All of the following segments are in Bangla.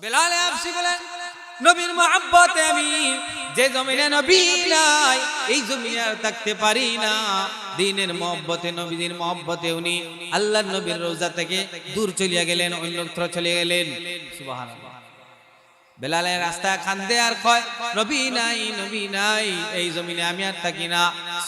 বেলাল হাবশী বলেন, নবীর মহব্বতে আমি যে জমিনে নবী নাই এই জমিনে আর থাকতে পারি না। দ্বীনের মহব্বতে, নবীর মহব্বতে উনি আল্লাহর নবীর রওজা থেকে দূর চলিয়া গেলেন, অন্যত্র চলে গেলেন। সুবহানাল্লাহ। বেলালের রাস্তা কান্দে আর কয়, নবী নাই, নবী নাই, এই জমিনে আমি আর থাকি না।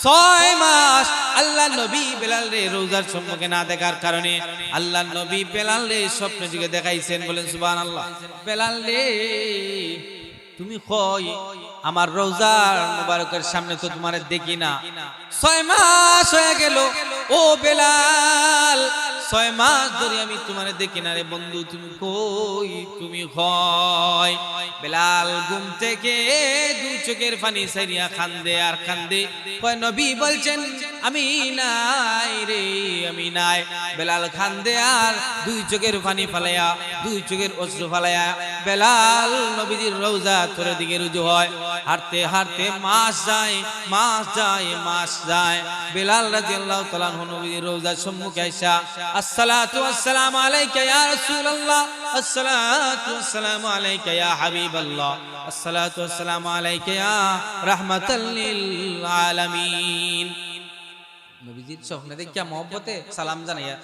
6 মাস আল্লাহ নবী বেলাল রে রওজার সম্মুখে না দেখার কারণে আল্লাহ নবী বেলাল রে স্বপ্নে যুগে দেখাইছেন। বলেন সুবহানাল্লাহ। বেলাল রে, তুমি কই আমার রওজার মুবারকের সামনে তো তোমারে দেখি না, 6 মাস হয়ে গেল। ও বেলাল, 6 মাস ধরে আমি তোমারে দেখি না রে বন্ধু, তুমি কই, তুমি কই? বেলাল ঘুম থেকে 2 চোখের পানি ছাইরিয়া কান্দে আর কান্দে, কয় নবী বলছেন আমি নাই রে, আমি নাই। বেলাল কান্দে আর 2 চোখের পানি ফালাইয়া, 2 চোখের অশ্রু ফালাইয়া বেলাল নবীজির রওজা তোরে দিকে রুজু হয়। হাঁটতে হাঁটতে মাস যায়, মাস যায়, মাস যায়। বেলাল রাদিয়াল্লাহু তাআলা আনহু নবীজির রওজার সম্মুখে আইসা, আসসালাতু ওয়াসসালামু আলাইকা ইয়া রাসূলুল্লাহ, আসসালাতু ওয়াসসালামু আলাইকা ইয়া হাবিবাল্লাহ, আসসালাতু ওয়াসসালামু আলাইকা ইয়া রাহমাতাল লিল আলামিন। নবীজির স্বপ্নে দেখিয়া মহব্বতে সালাম জানাইয়া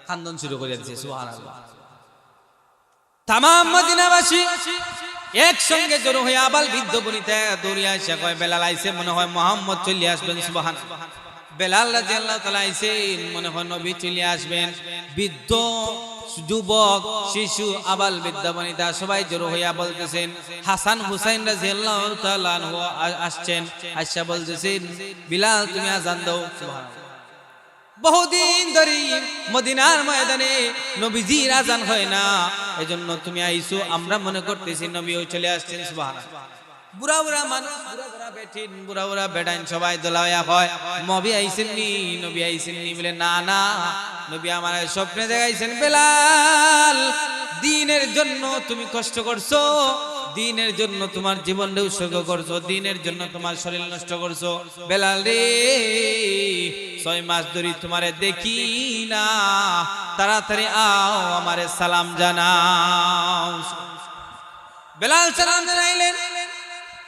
খান্দন শুরু করে দিয়েছে। সুবহানাল্লাহ। তামাম মদিনাবাসী একসঙ্গে জড়ো হয়ে আবাল বৃদ্ধ বনিতা দৌড়িয়া এসে কয়, বেলাল আইছে, মনে হয় মুহাম্মদ চলে আসবেন। সুবহানাল্লাহ। বেলাল রাদিয়াল্লাহু তাআলা আইছেন, মনে হয় নবী চলে আসবেন। বৃদ্ধ, যুবক, শিশু, আবাল বৃদ্ধ বনিতা সবাই জড়ো হইয়া বলতেছেন, হাসান হুসাইন রাদিয়াল্লাহু তাআলা আনহু আসছেন। আয়েশা বলতেছেন, বিলাল তুমি আযান দাও। সুবহানাল্লাহ। বহুদিন ধরে মদিনার ময়দানে নবীজির আযান হয় না, এজন্য তুমি আইছো, আমরা মনে করতেছি নবীও চলে আসছেন। সুবহানাল্লাহ। বুড়া বুড়া মানুষ, বুড়া বুড়া বেঠিন, বুড়া বুড়া বেটাইন সবাই দোলাইয়া হয়, নবী আইছেন নি, নবী আইছেন নি? বলে না না, নবী আমার স্বপ্নে দেখাইছেন। বেলাল, দ্বীনের জন্য তুমি কষ্ট করছো, দ্বীনের জন্য তোমার জীবনটা উৎসর্গ করছো, দ্বীনের জন্য তোমার শরীর নষ্ট করছো। বেলাল রে, 6 মাস ধরে তোমারে দেখি না, তাড়াতাড়ি আও, আমারে সালাম জানাও। বেলাল সালাম জানাইলেন।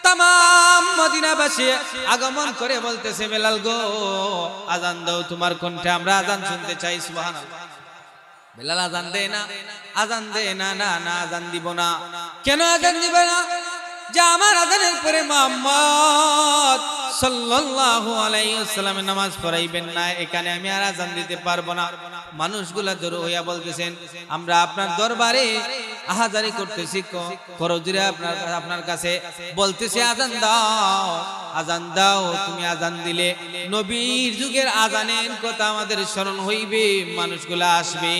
তামাম মদিনাবাসী আগমন করে বলতেছে, বেলাল গো, আযান দাও, তোমার কণ্ঠে আমরা আযান শুনতে চাই। সুবহানাল্লাহ। বেলাল আযান দেয় না, আযান দেয় না, না না, আযান দিব না। কেন আযান দিবে না? যে আমার আযানের পরে মুহাম্মদ সাল্লাল্লাহু আলাইহি ওয়াসাল্লাম নামাজ পড়াইবেন না, এখানে আমি আর আযান দিতে পারবো না। মানুষগুলা জড়ো হইয়া বলতেছেন, আমরা আপনার দরবারে আহাজারি করতেছি, করজুরে আপনার কাছে বলতেছি আযান দাও, আযান দাও। তুমি আযান দিলে নবীর যুগের আযানের কথা আমাদের স্মরণ হইবে, মানুষগুলা আসবে।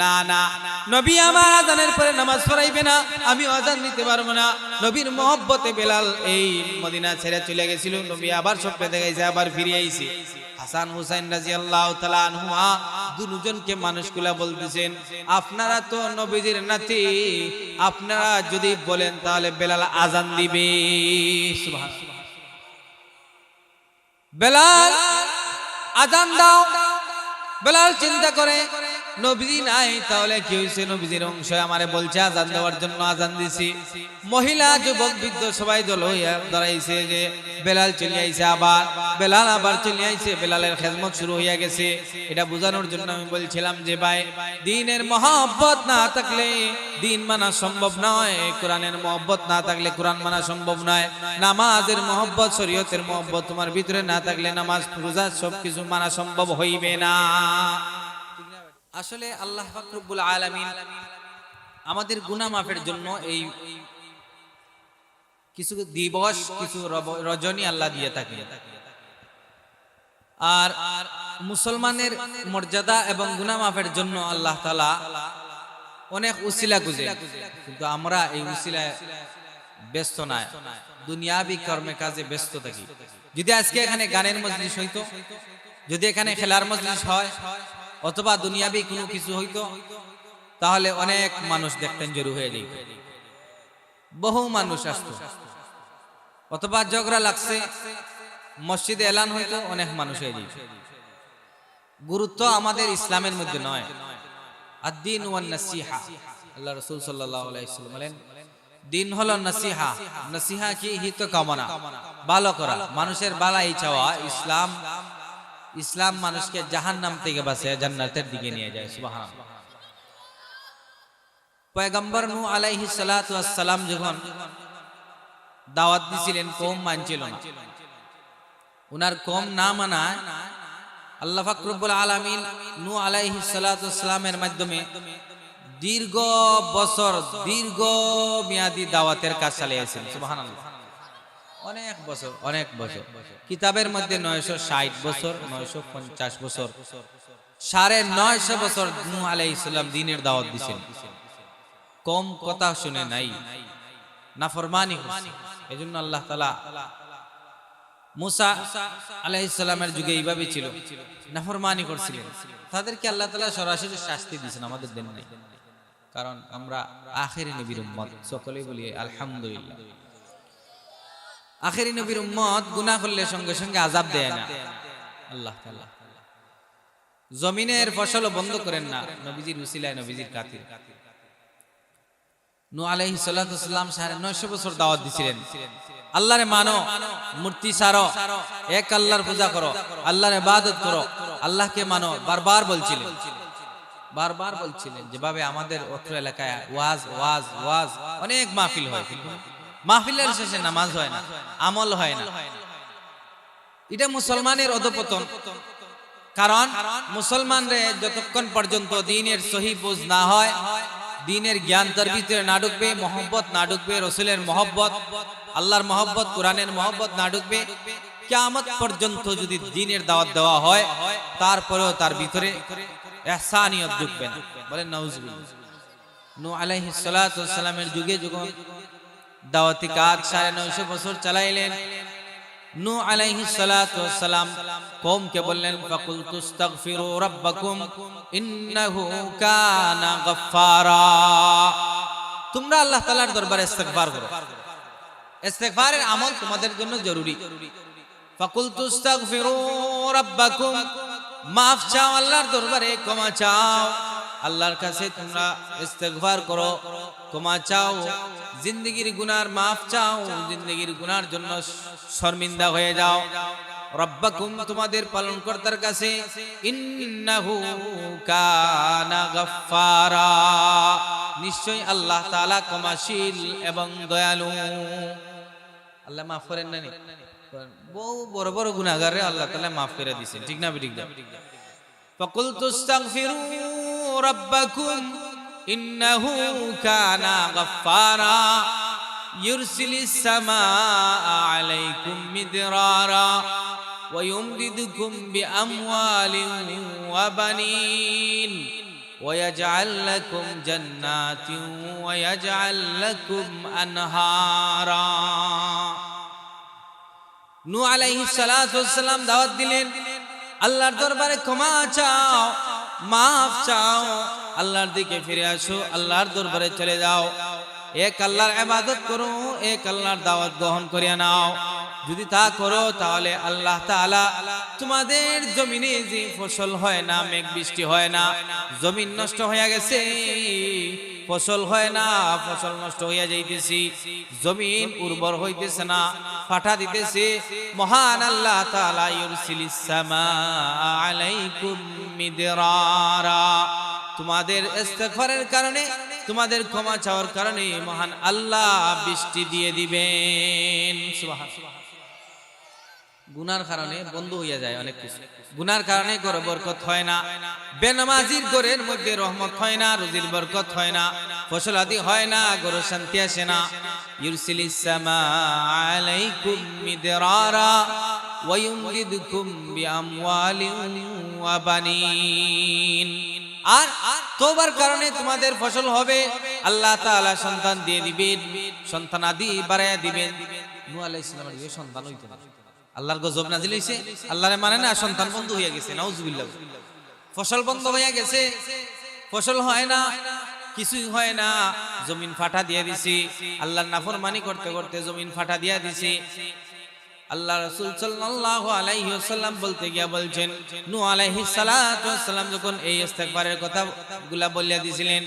না না, নবী আমার আযানের পরে নামাজ পড়াইবে না, আমি আযান দিতে পারবো না। নবীর মহব্বতে বেলাল এই মদিনা ছেড়ে চলে গেছিল, নবী আবার স্বপ্নে দেখাইছে, আবার ফিরে আইছে। হাসান হুসাইন রাদিয়াল্লাহু তাআলা আনহুমা দুজনকে মানুষগুলা বলতেছেন, আপনারা তো নবীজির নাতি, আপনারা যদি বলেন তাহলে বেলাল আযান দিবে। সুবহানাল্লাহ। বেলাল আযান দাও। বেলাল চিন্তা করে, নবী নাই, তাহলে কি হইছে? নবীজির অংশ আমারে বলছে আযান দেওয়ার জন্য, আযান দিছি। মহিলা, যুবক, বৃদ্ধ সবাই দল হইয়া দাঁড়াইছে যে বেলাল চলে আইছে, আবার বেলাল আবার চলে আইছে, বেলালের খেদমত শুরু হইয়া গেছে। এটা বোঝানোর জন্য আমি বলছিলাম যে ভাই, দ্বীনের মহব্বত না থাকলে দ্বীন মানা সম্ভব নয়, কোরআনের মহব্বত না থাকলে কোরআন মানা সম্ভব নয়, নামাজের মহব্বত, শরীয়তের মহব্বত তোমার ভিতরে না থাকলে নামাজ, রোজা সবকিছু মানা সম্ভব হইবে না। আসলে আল্লাহ পাক রব্বুল আলামিন আমাদের গুনাহ মাফের জন্য এই কিছু দিবস, কিছু রজনী আল্লাহ দিয়ে থাকে। আর মুসলমানের মর্যাদা এবং গুনাহ মাফের জন্য আল্লাহ তাআলা অনেক উসিলা খুঁজে, কিন্তু আমরা এই উসিলায় ব্যস্ত না, দুনিয়াবি কর্মে কাজে ব্যস্ত থাকি। যদি আজকে এখানে গানের মজলিস হইতো, যদি এখানে খেলার মজলিস হয়, অথবা দুনিয়াবি কোনো কিছু হইতো, তাহলে অনেক মানুষ দেখতেন জড়ো হয়ে যাইত, বহু মানুষ আসতো। অথবা ঝগড়া লাগছে, মসজিদে এলান হইতো, অনেক মানুষ হয়ে যাইত। গুরুত্ব আমাদের ইসলামের মধ্যে নয়, আদ-দীন ওয়ান নাসিহা, আল্লাহ রাসূল সাল্লাল্লাহু আলাইহি ওয়াসাল্লাম বলেন দিন হলো নসিহা। নসিহা কি? হিত কামনা, ভালো করা, মানুষের ভালাই চাওয়া। ইসলাম মানুষকে জাহান্নাম থেকে বাঁচায় জান্নাতের দিকে নিয়ে যায়। সুবহানাল্লাহ। পয়গম্বর নূহ আলাইহিস সালাতু ওয়াস সালাম যখন দাওয়াত দিছিলেন, কওম মানছিল না। উনার কওম না মানায় আল্লাহ পাক রব্বুল আলামিন নূহ আলাইহিস সালাতু ওয়াস সালামের মাধ্যমে দীর্ঘ বছর, দীর্ঘ মেয়াদি দাওয়াতের কাজ চালিয়েছেন। সুবহানাল্লাহ। অনেক বছর। কিতাবের মধ্যে 960 বছর, 950 বছর, 950 বছর নূহ আলাইহিস সালাম দ্বীনের দাওয়াত দিয়েছেন। কম কথা শুনে নাই, নাফরমানি করছে। এজন্য আল্লাহ তাআলা মুসা আলাইহিস সালামের যুগে এইভাবে ছিল, নাফরমানি করছিলেন, তাদেরকে আল্লাহ তাআলা সরাসরি শাস্তি দিয়েছেন, আমাদের দেন নাই। কারণ আমরা আখেরি নবীর উম্মত, সকলেই বলি আলহামদুলিল্লাহ। আখেরি নবীর উম্মত গুনাহ করলে সঙ্গে সঙ্গে আযাব দেয় না আল্লাহ তাআলা। জমিনের ফসল বন্ধ করেন না নবীজির উসিলায়, নবীজির খাতির। নূহ আলাইহিস সালাতু ওয়াস সালাম 950 বছর দাওয়াত দিছিলেন, আল্লাহরে মানো, মূর্তি ছাড়ো, এক আল্লাহর পূজা করো, আল্লাহর ইবাদত করো, আল্লাহকে মানো, বারবার বলছিলেন। যেভাবে আমাদের অত্র এলাকায় ওয়াজ অনেক মাহফিল হয়, কিন্তু মাহফিলের শেষে নামাজ হয় না, আমল হয় না। এটা মুসলমানের অধপতন। কারণ মুসলমানরে যতক্ষণ পর্যন্ত দ্বীনের সহি বুঝ না হয়, দ্বীনের জ্ঞান তার ভিতরে না ঢুকবে, মহব্বত না ঢুকবে, রাসূলের মহব্বত, আল্লাহর মহব্বত, কোরআনের মহব্বত না ঢুকবে, কিয়ামত পর্যন্ত যদি দ্বীনের দাওয়াত দেওয়া হয়, তারপরেও তার ভিতরে ইহসানিয়ত ঢুকবে না। বলেন নাউজুবিল্লাহ। নূহ আলাইহিস সালাতু ওয়াস সালামের যুগে যখন দাওয়াতি কাজ 950 বছর চালাইলেন, নূহ আলাইহিস সালাতু ওয়াস সালাম কওমকে বললেন, ফাকুল তুস্তাগফিরু রাব্বাকুম ইন্নাহু কানা গাফফারা। তোমরা আল্লাহ তাআলার দরবারে ইস্তিগফার করো। ইস্তিগফারের আমল তোমাদের জন্য জরুরি। ফাকুল তুস্তাগফিরু রাব্বাকুম, মাফ চাও, আল্লাহর দরবারে ক্ষমা চাও, আল্লাহর কাছে তোমরা ইস্তিগফার করো, ক্ষমা চাও, জিন্দেগীর গুনার মাফ চাও, জিন্দেগীর গুনার জন্য শর্মিন্দা হয়ে যাও। রব্বাকুম, তোমাদের পালনকর্তার কাছে, ইন্নাহু কানা গাফফারা, নিশ্চয় আল্লাহ তাআলা ক্ষমাশীল এবং দয়ালু। আল্লাহ মাফ করেন না? বহু বড় বড় গুনাহগারে আল্লাহ তাআলা মাফ করে দিয়েছেন, ঠিক না ঠিক না? ফাকুল তুস্তাগফিরু রাব্বাকুম ইন্নাহু কানা গাফফারা ইউরসিলিস সামাআ আলাইকুম মিদরারা ওয়া ইউমদিদুকুম বিআমওয়ালিন ওয়া বানিন ওয়া ইয়াজআল লাকুম জান্নাতিন ওয়া ইয়াজআল লাকুম আনহারা। নূহ আলাইহিস সালাতু ওয়াস সালাম দাওয়াত দিলেন, আল্লাহর দরবারে ক্ষমা চাও, মাফ চাও, আল্লাহর দিকে ফিরে আসো, আল্লাহর দরবারে চলে যাও, এক আল্লাহর ইবাদত করো, এক আল্লাহর দাওয়াত গ্রহণ করিয়া নাও। যদি তা করো তাহলে আল্লাহ তাআলা তোমাদের জমিনে যে ফসল হয় না, মেঘ বৃষ্টি হয় না, জমিন নষ্ট হয়ে গেছে, ফসল হয় না, ফসল নষ্ট হইয়া যাইতেছি, জমিন উর্বর হইতেছে না, ফাটা দিতেছে, মহান আল্লাহ তাআলা ইউরসিলিস সামাআ আলাইকুম মিদরারা, তোমাদের ইস্তিগফারের কারণে, তোমাদের ক্ষমা চাওয়ার কারণে মহান আল্লাহ বৃষ্টি দিয়ে দিবেন। সুবহানাল্লাহ। গুনার কারণে বন্ধ হইয়া যায় অনেক কিছু, গুনার কারণে ঘরে বরকত হয় না, বেনামাজির ঘরের মধ্যে রহমত হয় না, রুজির বরকত হয় না, ফসল আদি হয় না, ঘরে শান্তি আসে না। ইউরসিলিস সামাআ আলাইকুম মিদরারা ওয়া ইউমদিদুকুম বিআমওয়ালিন ওয়া বানিন, আর তওবার কারণে তোমাদের ফসল হবে, আল্লাহ তাআলা সন্তান দিয়ে দিবেন, সন্তান আদি বাড়ায়া দিবেন। নূহ আলাইহিস সালামের যে সন্তান হইতো না, আল্লাহর গজব নাজিল হইছে, আল্লাহরে মানে না, সন্তান বন্ধ হইয়া গেছে, নাউজুবিল্লাহ। ফসল বন্ধ হইয়া গেছে, ফসল হয় না, কিছুই হয় না, জমিন ফাটা দিয়ে দিছি, আল্লাহর নাফরমানি করতে করতে জমিন ফাটা দিয়া দিছি। আল্লাহ রাসূল সাল্লাল্লাহু আলাইহি ওয়াসাল্লাম বলতে গিয়া বলছেন, নূহ আলাইহিস সালাতু ওয়াস সালাম যখন এই ইস্তিগফারের কথাগুলা বলিয়া দিছিলেন,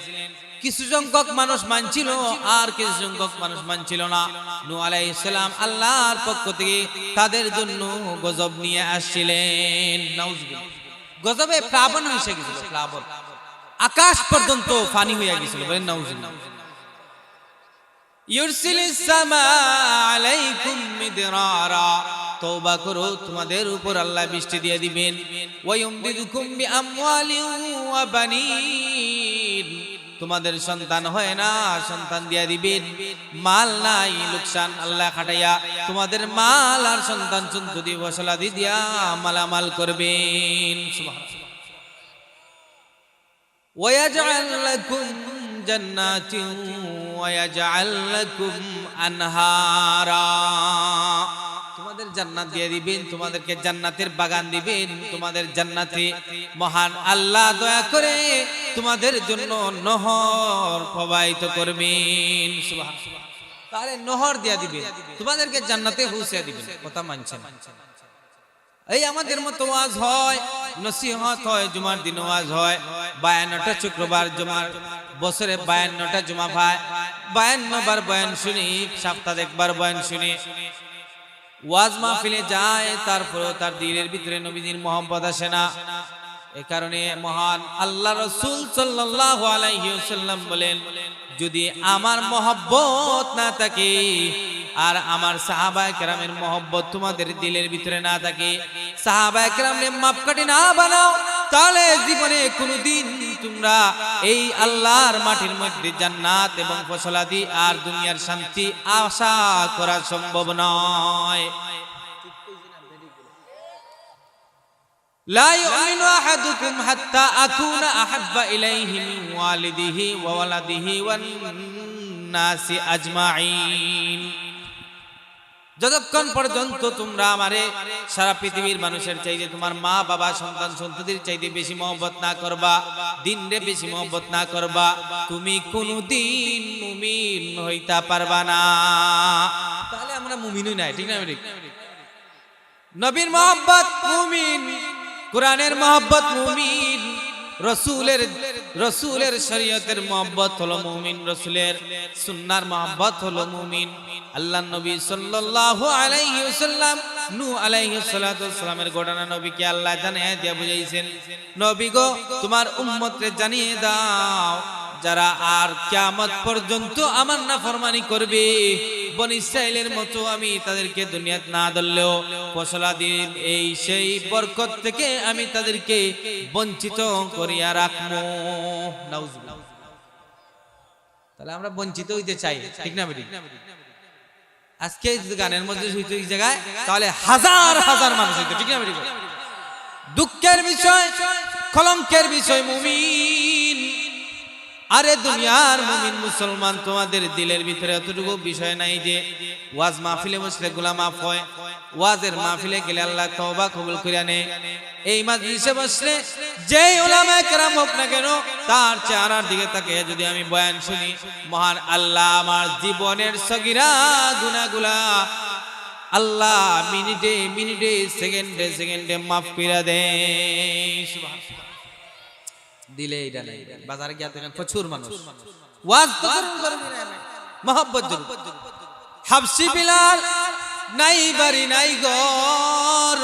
কিছু সংখ্যক মানুষ মানছিল আর কিছু সংখ্যক মানুষ মানছিল না। নূহ আলাইহিস সালাম আল্লাহর পক্ষ থেকে তাদের জন্য গজব নিয়ে আসছিলেন। নাউজুবিল্লাহ। গজবে প্লাবন হয়ে গেছিল, প্লাবন, আকাশ পর্যন্ত পানি হয়ে গেছিল। বলেন নাউজুবিল্লাহ। ইউরসিলিস সামা আলাইকুম মিদরারা, তওবা করো, তোমাদের উপর আল্লাহ বৃষ্টি দিয়ে দিবেন। ওয়ায়ুমদিদুকুম বিআমওয়ালিন ওয়া বানিন, তোমাদের সন্তান হয় না, সন্তান দিয়া দিবেন। মাল নাই, লোকসান আল্লাহ খাটাইয়া তোমাদের মাল আর সন্তান সন্ততি ফসলাদি দিয়া মালামাল করবেন। সুবহানাল্লাহ। ওয়ায়াজআল লাকুম জান্নাতিন ওয়ায়াজআল লাকুম আনহারা, তোমাদের জান্নাত দিয়ে দিবেন, তোমাদেরকে জান্নাতের বাগান দিবেন, তোমাদের জান্নাতে মহান আল্লাহ দয়া করে তোমাদের জন্য নহর প্রবাহিত করবেন। সুবহানাল্লাহ। তাহলে নহর দিয়া দিবেন, তোমাদেরকে জান্নাতে পৌঁছে দিবেন। কথা মানছেন? এই আমাদের মতো ওয়াজ হয়, নসিহত হয়, জুমার দিন ওয়াজ হয়, 52টা শুক্রবার জুমার বছরে 52টা জুমা পায়, 52 বার বয়ান শুনি, সপ্তাহে একবার বয়ান শুনি, ওয়াজ মাহফিলে যায়, তারপরেও তার দিলের ভিতরে নবীজির মহব্বত আসে না। এ কারণে মহান আল্লাহ রাসূল সাল্লাল্লাহু আলাইহি ওয়াসাল্লাম বলেন, যদি আমার মহব্বত না থাকে আর আমার সাহাবায়ে কেরামের মহব্বত তোমাদের দিলের ভিতরে না থাকে, সাহাবায়ে কেরামের মাপকাঠি না বানাও, তাহলে জীবনে কোনোদিন তোমরা এই আল্লাহর মাটির মধ্যে জান্নাত এবং ফসলাদি আর দুনিয়ার শান্তি আশা করা সম্ভব নয়। লা ইউমিনু আহাদুকুম হাত্তা আকুনা আহাব্বা ইলাইহি মিন ওয়ালিদিহি ওয়া ওয়ালাদিহি ওয়ান নাসি আজমাইন, যতক্ষণ পর্যন্ত তোমরা আমারে সারা পৃথিবীর মানুষের চাইতে, তোমার মা বাবা সন্তান সন্ততির চাইতে বেশি মহব্বত না করবা, দিন রে বেশি মহব্বত না করবা, তুমি কোনদিন মুমিন হইতা পারবা না। তাহলে আমরা মুমিনই নাই, ঠিক না? নবীর মহব্বত মুমিন, কোরআনের মহব্বত মুমিন, রসুলের শরীয়তের মহব্বত হলো মুমিন, রসুলের সুন্নাহর মহব্বত হলো মুমিন। আল্লাহর নবী সাল্লাল্লাহু আলাইহি ওয়াসাল্লাম নূহ আলাইহিস সালাতু ওয়াসসালামের ঘটনা নবীকে আল্লাহ জানিয়ে দিয়ে বুঝাইছেন, নবী গো, তোমার উম্মতকে জানিয়ে দাও, যারা আর কিয়ামত পর্যন্ত আমার নাফরমানি করবে, বনি ইসরাইলের মতো আমি তাদেরকে দুনিয়াত না ধরলেও ফসলাদিন এই সেই বরকত থেকে আমি তাদেরকে বঞ্চিত করিয়া রাখবো। নাউজুবিল্লাহ। তাহলে আমরা বঞ্চিত হইতে চাই, ঠিক না? আজকে গানের মধ্যে হইতো এই জায়গায়, তাহলে হাজার হাজার মানুষ হইতো, ঠিক না? দুঃখের বিষয়, কলঙ্কের বিষয় মুমিন। আরে দুনিয়ার মুমিন মুসলমান, তোমাদের দিলের ভিতরে এতটুকু বিষয় নাই যে ওয়াজ মাহফিলে বসলে গুনাহ মাফ হয়, ওয়াজের মাহফিলে গেলে আল্লাহ তওবা কবুল করে নেয়। এই মাজলিসে বসলে যেই উলামায়ে কেরাম হোক না কেন, তার চেহারার দিকে তাকিয়ে যদি আমি বয়ান শুনি, মহান আল্লাহ আমার জীবনের সগীরা গুনাহগুলা আল্লাহ মিনিটে মিনিটে, সেকেন্ডে সেকেন্ডে মাফ করে দেয়। সুবহানাল্লাহ। দিলে এইটা নাই, বাজারে গিয়ে দেখেন প্রচুর মানুষ ওয়াজ তো করবে না, মহব্বত জরুর। হাবশি বিলাল, নাই বাড়ি নাই ঘর,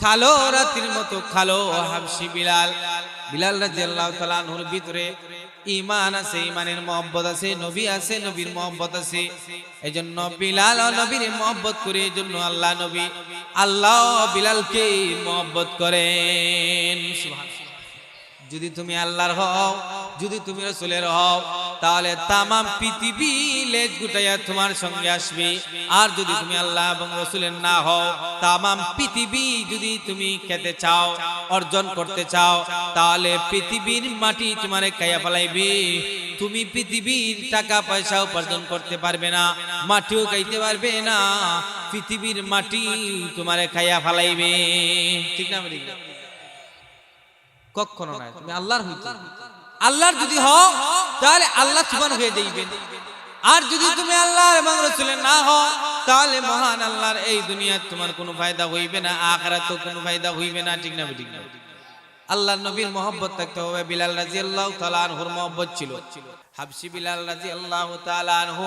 খালো রাতির মতো খালো হাবশি বিলাল। বিলাল রাদিয়াল্লাহু তাআলা আনহুর ভিতরে ঈমান আছে, ঈমানের মহব্বত আছে, নবী আছে, নবীর মহব্বত আছে। এজন্য বিলাল ও নবীর মহব্বত করে, এজন্য আল্লাহ বিলালকে মহব্বত করেন। সুবহানাল্লাহ। যদি তুমি আল্লাহর হও, যদি তুমি রাসূলের হও, তাহলে তামাম পৃথিবী লেজ গুটাইয়া তোমার সঙ্গে আসবে। আর যদি তুমি আল্লাহ এবং রাসূলের না হও, তামাম পৃথিবী যদি তুমি খেতে চাও, অর্জন করতে চাও, তাহলে পৃথিবীর মাটি তোমারে খাইয়া ফেলাইবে। তুমি পৃথিবীর টাকা পয়সা উপার্জন করতে পারবে না, মাটিও খাইতে পারবে না, পৃথিবীর মাটি তোমারে খাইয়া ফেলাইবে, ঠিক না? কখনো নাই। তুমি আল্লাহর হইতে, আল্লাহর যদি হও তাহলে আল্লাহ তোমার হয়ে যাইবেন। আর যদি তুমি আল্লাহ এবং রাসূলের না হও, তাহলে মহান আল্লাহর এই দুনিয়ায় তোমার কোনো ফায়দা হইবে না, আখিরাতেও কোনো ফায়দা হইবে না, ঠিক না? ঠিক না? আল্লাহর নবীর মহব্বত থাকতে হবে। বিলাল রাদিয়াল্লাহু তাআলা আনহুর মহব্বত ছিল। হাবশী বিলাল রাদিয়াল্লাহু তাআলা আনহু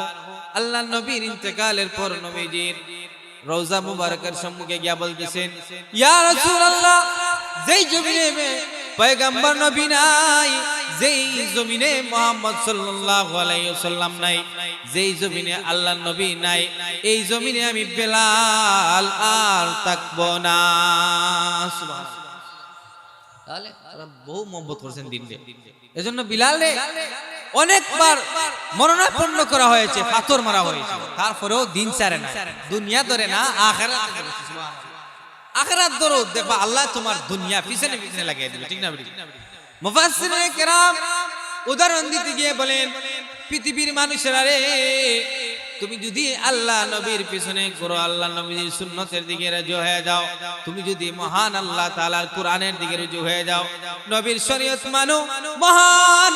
আল্লাহর নবীর ইন্তেকালের পর নবীজির রওজা মুবারকের সম্মুখে গিয়া বলতেছেন, ইয়া রাসূলুল্লাহ, যেই জমিনে পয়গম্বর নবী নাই, যেই জমিনে মুহাম্মদ সাল্লাল্লাহু আলাইহি ওয়াসাল্লাম নাই, যেই জমিনে আল্লাহর নবী নাই, এই জমিনে আমি বেলাল আর থাকবো না। সুবহানাল্লাহ। তাহলে তারা বহু মহব্বত করেছেন দিনকে। এজন্য বিলালে অনেকবার মরণাপন্ন করা হয়েছে, পাথর মারা হয়েছে, তারপরেও দিন ছাড়ে না, দুনিয়া ধরে না, আখিরাত ধরে। সুবহানাল্লাহ। আখিরাত ধরো, দেখবা আল্লাহ তোমার দুনিয়া পিছনে পিছনে লাগিয়ে দিবে, ঠিক না? মুফাসসিরিনে কেরাম উদাহরণ দিতে গিয়ে বলেন, পৃথিবীর মানুষেরা রে, তুমি যদি আল্লাহ নবীর পিছনে করো, আল্লাহ নবীর সুন্নতের দিকে রুজু হয়ে যাও, তুমি যদি মহান আল্লাহ তাআলার কোরআনের দিকে রুজু হয়ে যাও, নবীর শরীয়ত মানো, মহান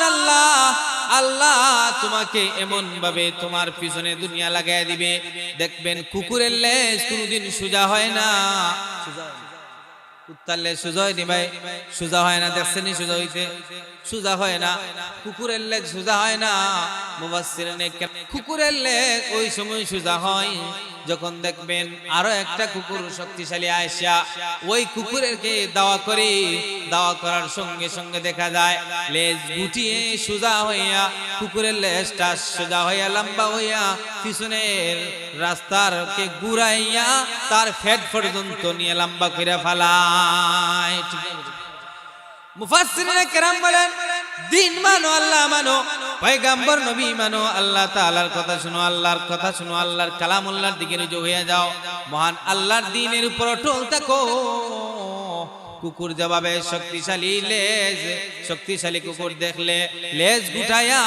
আল্লাহ তোমাকে এমন ভাবে তোমার পিছনে দুনিয়া লাগায় দিবে, দেখবেন কুকুরের লেজ কোনোদিন সোজা হয় না। কুত্তার লেজ সোজা হয় নি ভাই? সোজা হয় না, দেখছেন সোজা হইতে? সোজা হয় না। কুকুরের লেজ সোজা হয় না। মুফাসসিরিনে কুকুরের লেজ ওই সময় সোজা হয় যখন দেখবেন আরো একটা কুকুর শক্তিশালী আয়সা ওই কুকুরকে দাওয়া করে, দাওয়া করার সঙ্গে সঙ্গে দেখা যায় লেজ গুটিয়ে সোজা হইয়া, কুকুরের লেজটা সোজা হইয়া লম্বা হইয়া পিছনের রাস্তারকে ঘুরাইয়া তার ফেট পর্যন্ত নিয়ে লম্বা করে ফেলায়। মুফাসসিরিনে কেরাম বলেন, দিন মানো, আল্লাহ মানো, পয়গম্বর নবী মানো, আল্লাহ তাআলার কথা শুনো, আল্লাহর কথা শুনো, আল্লাহর কালামুল্লাহর দিকে রুজু হয়ে যাও, মহান আল্লাহর দ্বীনের উপর অটল থাকো। কুকুর জবাবে শক্তিশালী লেজ, শক্তিশালী কুকুর দেখলে লেজ গুটাইয়া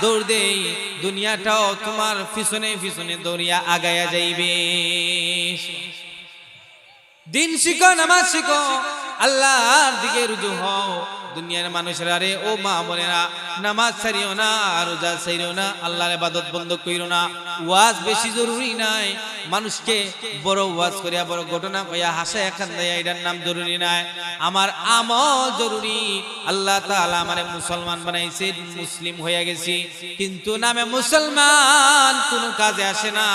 দৌড় দেই, দুনিয়াটাও তোমার পিছনে পিছনে দৌড়িয়া আগায়া যাইবে। দিন শিখো, নামাজ শিখো, আল্লাহর দিকে রুজু হও। দুনিয়ার মানুষেরা রে, ও মা বোনেরা, নামাজ ছাড়িও না, রোজা ছাড়িও না, আল্লাহর ইবাদত বন্ধ কইরো না। ওয়াজ বেশি জরুরি নাই, মানুষকে বড় ওয়াজ করিয়া বড় ঘটনা কইয়া হাসে এখান দেয়া এটার নাম জরুরি নাই। আমার আমল জরুরি। আল্লাহ তাআলা আমারে মুসলমান বানাইছে, মুসলিম হয়ে গেছি, কিন্তু নামে মুসলমান কোনো কাজে আসে না।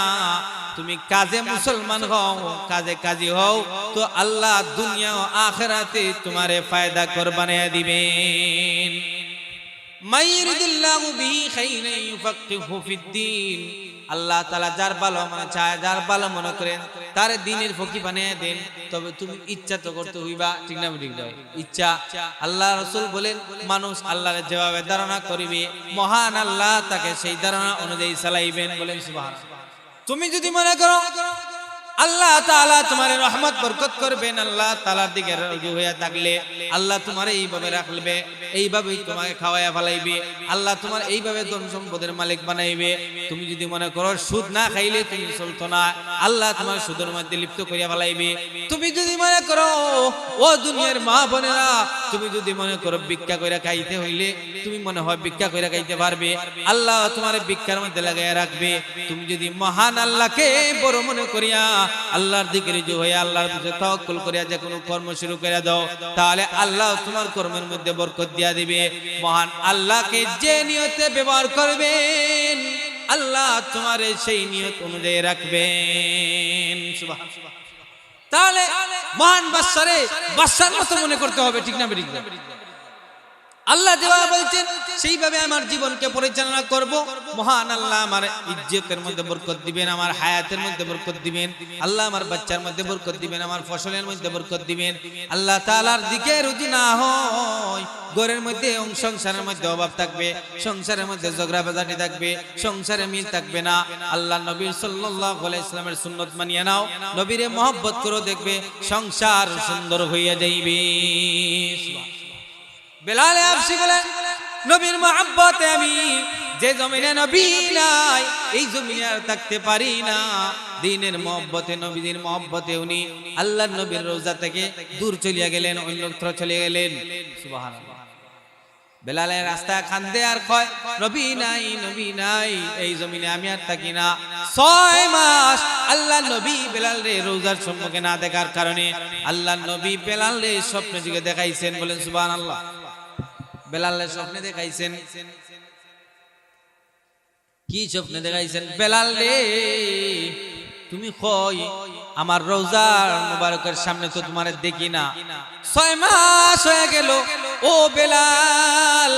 তুমি কাজে মুসলমান হও, কাজে কাজী হও, তো আল্লাহ দুনিয়া ও আখিরাতে তোমারে ফায়দা কর বানিয়ে দিবেন। মাইরিদিল্লাহু বিহি খাইরান ইউফাক্কিহু ফিদ্দীন। আল্লাহ তাআলা যার ভালো মনে চায়, যার ভালো মনে করেন, তার দ্বীনের ফকি বানিয়ে দেন। তবে তুমি ইচ্ছা তো করতে হইবা, ঠিক না? ঠিক নয়? ইচ্ছা। আল্লাহ রাসূল বলেন, মানুষ আল্লাহর যেভাবে ধারণা করিবে, মহান আল্লাহ তাকে সেই ধারণা অনুযায়ী চালাইবেন। বলেন সুবহানাল্লাহ। তুমি যদি মনে করো আল্লাহ তাআলা তোমার রহমত বরকত করবেন, আল্লাহ তাআলার দিকে রুজু হয়ে থাকলে আল্লাহ তোমার এইভাবে রাখবে, এইভাবেই তোমাকে খাওয়াইয়া ফেলাইবে, আল্লাহ তোমার এইভাবে ধন সম্পদের মালিক বানাইবে। তুমি যদি মনে করো সুদ না খাইলে তুমি চলতো না, আল্লাহ তোমার সুদের মধ্যে লিপ্ত করিয়া ফেলাইবে। তুমি যদি মনে করো, ও দুনিয়ার মা বোনেরা, তুমি যদি মনে করো ভিক্ষা কইরা খাইতে হইলে তুমি মনে হয় ভিক্ষা কইরা খাইতে পারবে, আল্লাহ তোমার ভিক্ষার মধ্যে লাগাইয়া রাখবে। তুমি যদি মহান আল্লাহকে বড় মনে করিয়া আল্লাহর দিকে রুজু হয়ে আল্লাহর উপরে তাওয়াক্কুল করিয়া যে কোনো কর্ম শুরু করে দাও, তাহলে আল্লাহ তোমার কর্মের মধ্যে বরকত দিয়া দিবে। মহান আল্লাহকে যে নিয়তে ব্যবহার করবেন, আল্লাহ তোমার সেই নিয়ত অনুযায়ী রাখবেন। সুবহানাল্লাহ। তাহলে মহান বাদশারে বাদশার মতো মনে করতে হবে, ঠিক না? ঠিক না? আল্লাহ যেভাবে বলছেন সেইভাবে আমার জীবনকে পরিচালনা করব। মহান আল্লাহ আমার ইজ্জতের মধ্যে বরকত দিবেন, আমার হায়াতের মধ্যে বরকত দিবেন, আল্লাহ আমার বাচ্চার মধ্যে বরকত দিবেন, আমার ফসলের মধ্যে বরকত দিবেন। আল্লাহ তাআলার দিকে রুজি না হয়, ঘরের মধ্যে সংসারের মধ্যে অভাব থাকবে, সংসারের মধ্যে ঝগড়া বাজাটি থাকবে, সংসারে মিল থাকবে না। আল্লাহ নবী সাল্লাল্লাহু আলাইহি ওয়াসাল্লামের সুন্নাত মানিয়া নাও, নবীরে মহব্বত করো, দেখবে সংসার সুন্দর হইয়া যাইবে। বেলাল হাবশী বলেন, নবীর মহব্বতে আমি যে জমিনে নবী নাই, এই জমিনে আর থাকতে পারি না। দ্বীনের মহব্বতে, নবীর মহব্বতে উনি আল্লাহর নবীর রওজা থেকে দূর চলিয়া গেলেন, অন্যত্র চলে গেলেন। সুবহানাল্লাহ। বেলালের রাস্তা কান্দে আর কয় নবী নাই, নবী নাই, এই জমিনে আমি আর থাকি না। 6 মাস আল্লাহ নবী বেলাল রে রোজার সম্মুখে না দেখার কারণে আল্লাহ নবী বেলাল রে স্বপ্নে যুগে দেখাইছেন। বলেন সুবহানাল্লাহ। বেলালের স্বপ্নে দেখাইছেন। কি স্বপ্নে দেখাইছেন? বেলাল রে তুমি কই আমার রোজার মুবারকের সামনে তো তোমার দেখি না, 6 মাস হয়ে গেল ও বেলাল,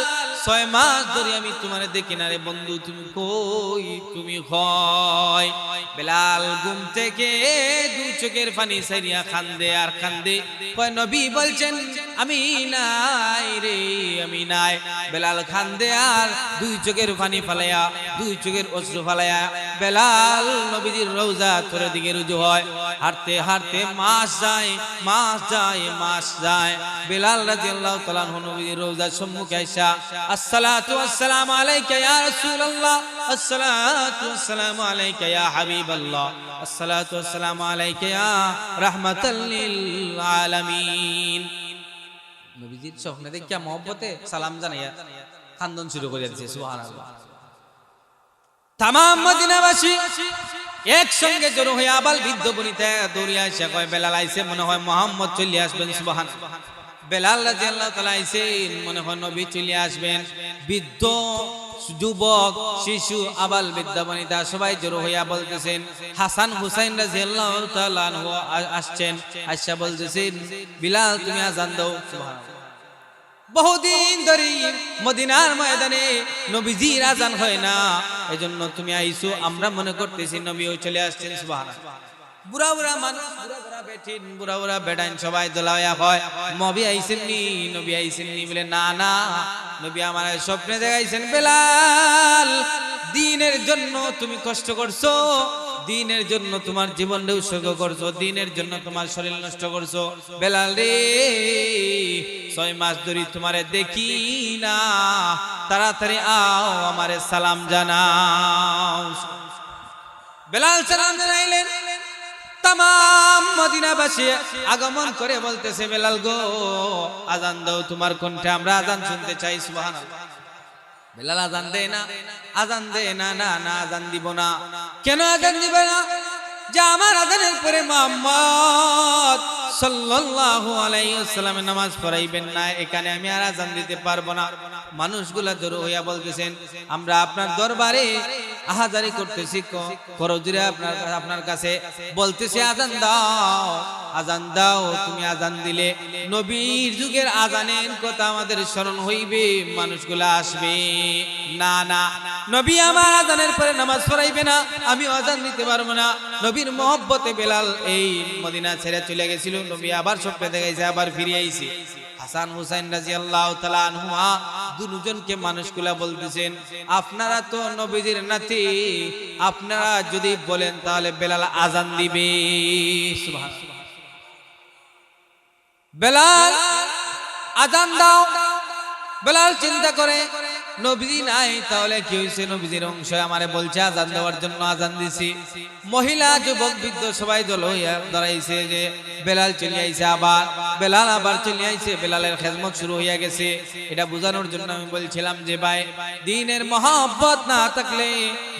6 মাস ধরে আমি তোমারে দেখি না রে বন্ধু, তুমি কই, তুমি কই? বেলাল ঘুম থেকে 2 চোখের পানি ছাইরিয়া কান্দে আর কান্দে, কয় নবী বলছেন আমি নাই রে, আমি নাই। বেলাল কান্দে আর 2 চোখের পানি ফালাইয়া, 2 চোখের অশ্রু ফালাইয়া বেলাল নবীজির রওজা তোর দিকে রুজু হয়। হাঁটতে হাঁটতে মাস যায়, মাস যায়, মাস যায়। বেলাল রাদিয়াল্লাহু তাআলা আনহু নবীজির রওজার সম্মুখে আইসা আসসালাতু ওয়াসসালামু আলাইকা ইয়া রাসূলুল্লাহ, আসসালাতু ওয়াসসালামু আলাইকা ইয়া হাবিবাল্লাহ, আসসালাতু ওয়াসসালামু আলাইকা ইয়া রাহমাতাল লিল আলামিন। নবীজির স্বপ্নে দেখিয়া মহব্বতে সালাম জানাইয়া কান্দন শুরু করে দিয়েছে। সুবহানাল্লাহ। তামাম মদিনাবাসী একসঙ্গে জড়ো হয়ে আবাল বৃদ্ধ বনিতা দৌড়িয়া এসে কয় বেলাল আইছে, মনে হয় মুহাম্মদ চলে আসবেন। সুবহানাল্লাহ। বেলাল রাদিয়াল্লাহু তাআলা আইছেন, মনে হয় নবী চলে আসবেন। বৃদ্ধ, যুবক, শিশু, আবাল বৃদ্ধা বনিতা সবাই জড়ো হইয়া বলতেছেন হাসান হুসাইন রাদিয়াল্লাহু তাআলা আনহু আসছেন। আয়েশা বলতেছেন বিলাল তুমি আযান দাও। সুবহানাল্লাহ। বহুদিন ধরে মদিনার ময়দানে নবীজির আযান হয় না, এজন্য তুমি আইছো, আমরা মনে করতেছি নবীও চলে আসছেন। সুবহানাল্লাহ। বুড়া বুড়া মানুষ, বুড়া বুড়া বেঠিন, বুড়া বুড়া বেডাইন সবাই দোলাইয়া হয় নবী আইছেন নি, নবী আইছেন নি? বলে না না, নবী আমার স্বপ্নে দেখাইছেন বেলাল দ্বীনের জন্য তুমি কষ্ট করছো, দ্বীনের জন্য তোমার জীবনটা উৎসর্গ করছো, দ্বীনের জন্য তোমার শরীর নষ্ট করছো। বেলাল রে 6 মাস ধরে তোমারে দেখি না, তাড়াতাড়ি আও আমারে সালাম জানাও। বেলাল সালাম জানাইলেন। তামাম মদিনাবাসী আগমন করে বলতেছে বেলাল গো আযান দাও, তোমার কণ্ঠে আমরা আযান শুনতে চাই। সুবহানাল্লাহ। বেলাল আযান দেয় না, আযান দেয় না, না না আযান দিব না। কেন আযান দিবে না? যে আমার আযানের পরে মুহাম্মদ সাল্লাল্লাহু আলাইহি ওয়াসাল্লামের নামাজ পড়াইবেন না, এখানে আমি আর আযান দিতে পারবো না। মানুষগুলা জড়ো হইয়া বলতেছেন আমরা আপনার দরবারে আহাজারি করতেছি, করজুরে আপনার কাছে বলতেছি আযান দাও, আযান দাও। তুমি আযান দিলে নবীর যুগের আযানের কথা আমাদের স্মরণ হইবে, মানুষগুলা আসবে। না না, নবী আমার আযানের পরে নামাজ পড়াইবে না, আমি আযান দিতে পারবো না। নবীর মহব্বতে বেলাল এই মদিনা ছেড়ে চলে গেছিল। নবী আবার স্বপ্নে দেখাইছে, আবার ফিরে আইছে। হাসান হুসাইন রাদিয়াল্লাহু তাআলা আনহুমা দুজনকে মানুষগুলা বলতেছেন আপনারা তো নবীজির নাতি, আপনারা যদি বলেন তাহলে বেলাল আযান দিবে। সুবহানাল্লাহ। বেলাল আযান দাও। বেলাল চিন্তা করে নবী নাই, তাহলে কি হয়েছে? নবীজির অংশ আমারে বলছে আযান দেওয়ার জন্য আযান দিছি। মহিলা, যুবক, বৃদ্ধ সবাই দল হইয়া দাঁড়াইছে যে বেলাল চলে আইছে। আবার বেলাল আবার চলে আইছে, বেলালের খেদমত শুরু হইয়া গেছে। এটা বোঝানোর জন্য আমি বলছিলাম যে ভাই দ্বীনের মহব্বত না থাকলে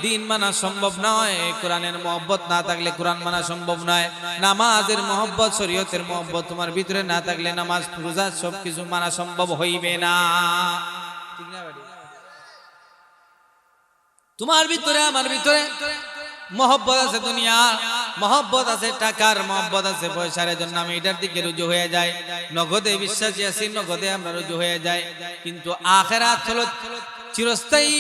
দ্বীন মানা সম্ভব নয়, কোরআনের মহব্বত না থাকলে কোরআন মানা সম্ভব নয়, নামাজের মহব্বত, শরীয়তের মহব্বত তোমার ভিতরে না থাকলে নামাজ, রোজা সবকিছু মানা সম্ভব হইবে না। ঠিক না ভাই? তোমার ভিতরে আমার ভিতরে মহব্বত আছে, দুনিয়া মহব্বত আছে, টাকার মহব্বত আছে, পয়সার জন্য আমি এটার দিকে রুজু হয়ে যায়। নগদে বিশ্বাসী আছি, নগদে আমরা রুজু হয়ে যাই। কিন্তু আখিরাত হলো চিরস্থায়ী,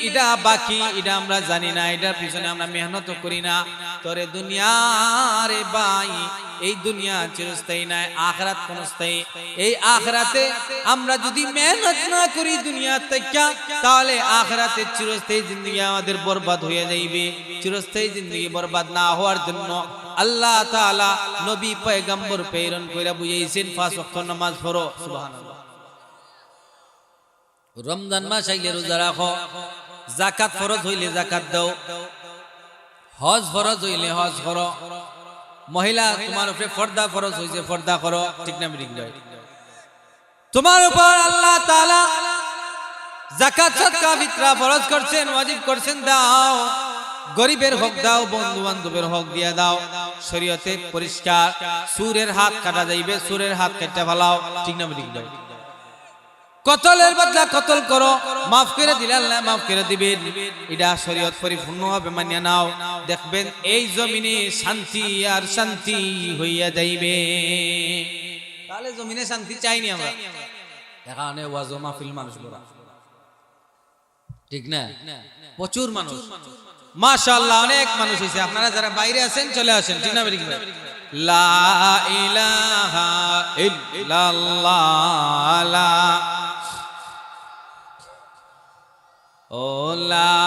এটা বাকি, এটা আমরা জানি না, এটার পিছনে আমরা মেহনত করি না। তোরে দুনিয়া রে ভাই, এই দুনিয়া চিরস্থায়ী নয়, আখিরাত ক্ষণস্থায়ী। এই আখিরাতে আমরা যদি মেহনত না করি দুনিয়া থেকে, তাহলে আখিরাতে চিরস্থায়ী জিন্দেগি আমাদের বরবাদ হয়ে যাইবে। চিরস্থায়ী জিন্দেগি বরবাদ না হওয়ার জন্য আল্লাহ তাআলা নবী পয়গম্বর প্রেরণ কইরা বুঝাইছেন 5 ওয়াক্ত নামাজ পড়ো। সুবহানাল্লাহ। রমজান মাস আইলে রোজা রাখো, যাকাত ফরজ হইলে যাকাত দাও, হজ ফরজ হইলে হজ করো। মহিলা তোমার উপরে পর্দা ফরজ হইছে, পর্দা করো। ঠিক না? তোমার উপর আল্লাহ তাআলা যাকাত সদকা ফিতরা ফরজ করছেন, ওয়াজিব করছেন, দাও। গরিবের হক দাও, বন্ধু বান্ধবের হক দিয়া দাও। শরীয়তে পরিষ্কার, সুরের হাত কাটা যাইবে, সুরের হাত কেটে ফেলাও, ঠিক না ঠিক না? কতলের বদলা কতল করো, মাফ করে দিলে আল্লাহ মাফ করে দিবেন। এটা শরীয়ত পরিপূর্ণভাবে মানিয়ে নাও, দেখবেন এই জমিনে শান্তি আর শান্তি হইয়া যাইবে। তাহলে জমিনে শান্তি চাইনি আমরা, এখানে ওয়াজ মাহফিল মানুষগুলো, ঠিক না? প্রচুর মানুষ, মাশাআল্লাহ, অনেক মানুষ হইছে। আপনারা যারা বাইরে আছেন চলে আসেন, ঠিক না ঠিক না? লা ইলাহা ইল্লাল্লাহ, ও লা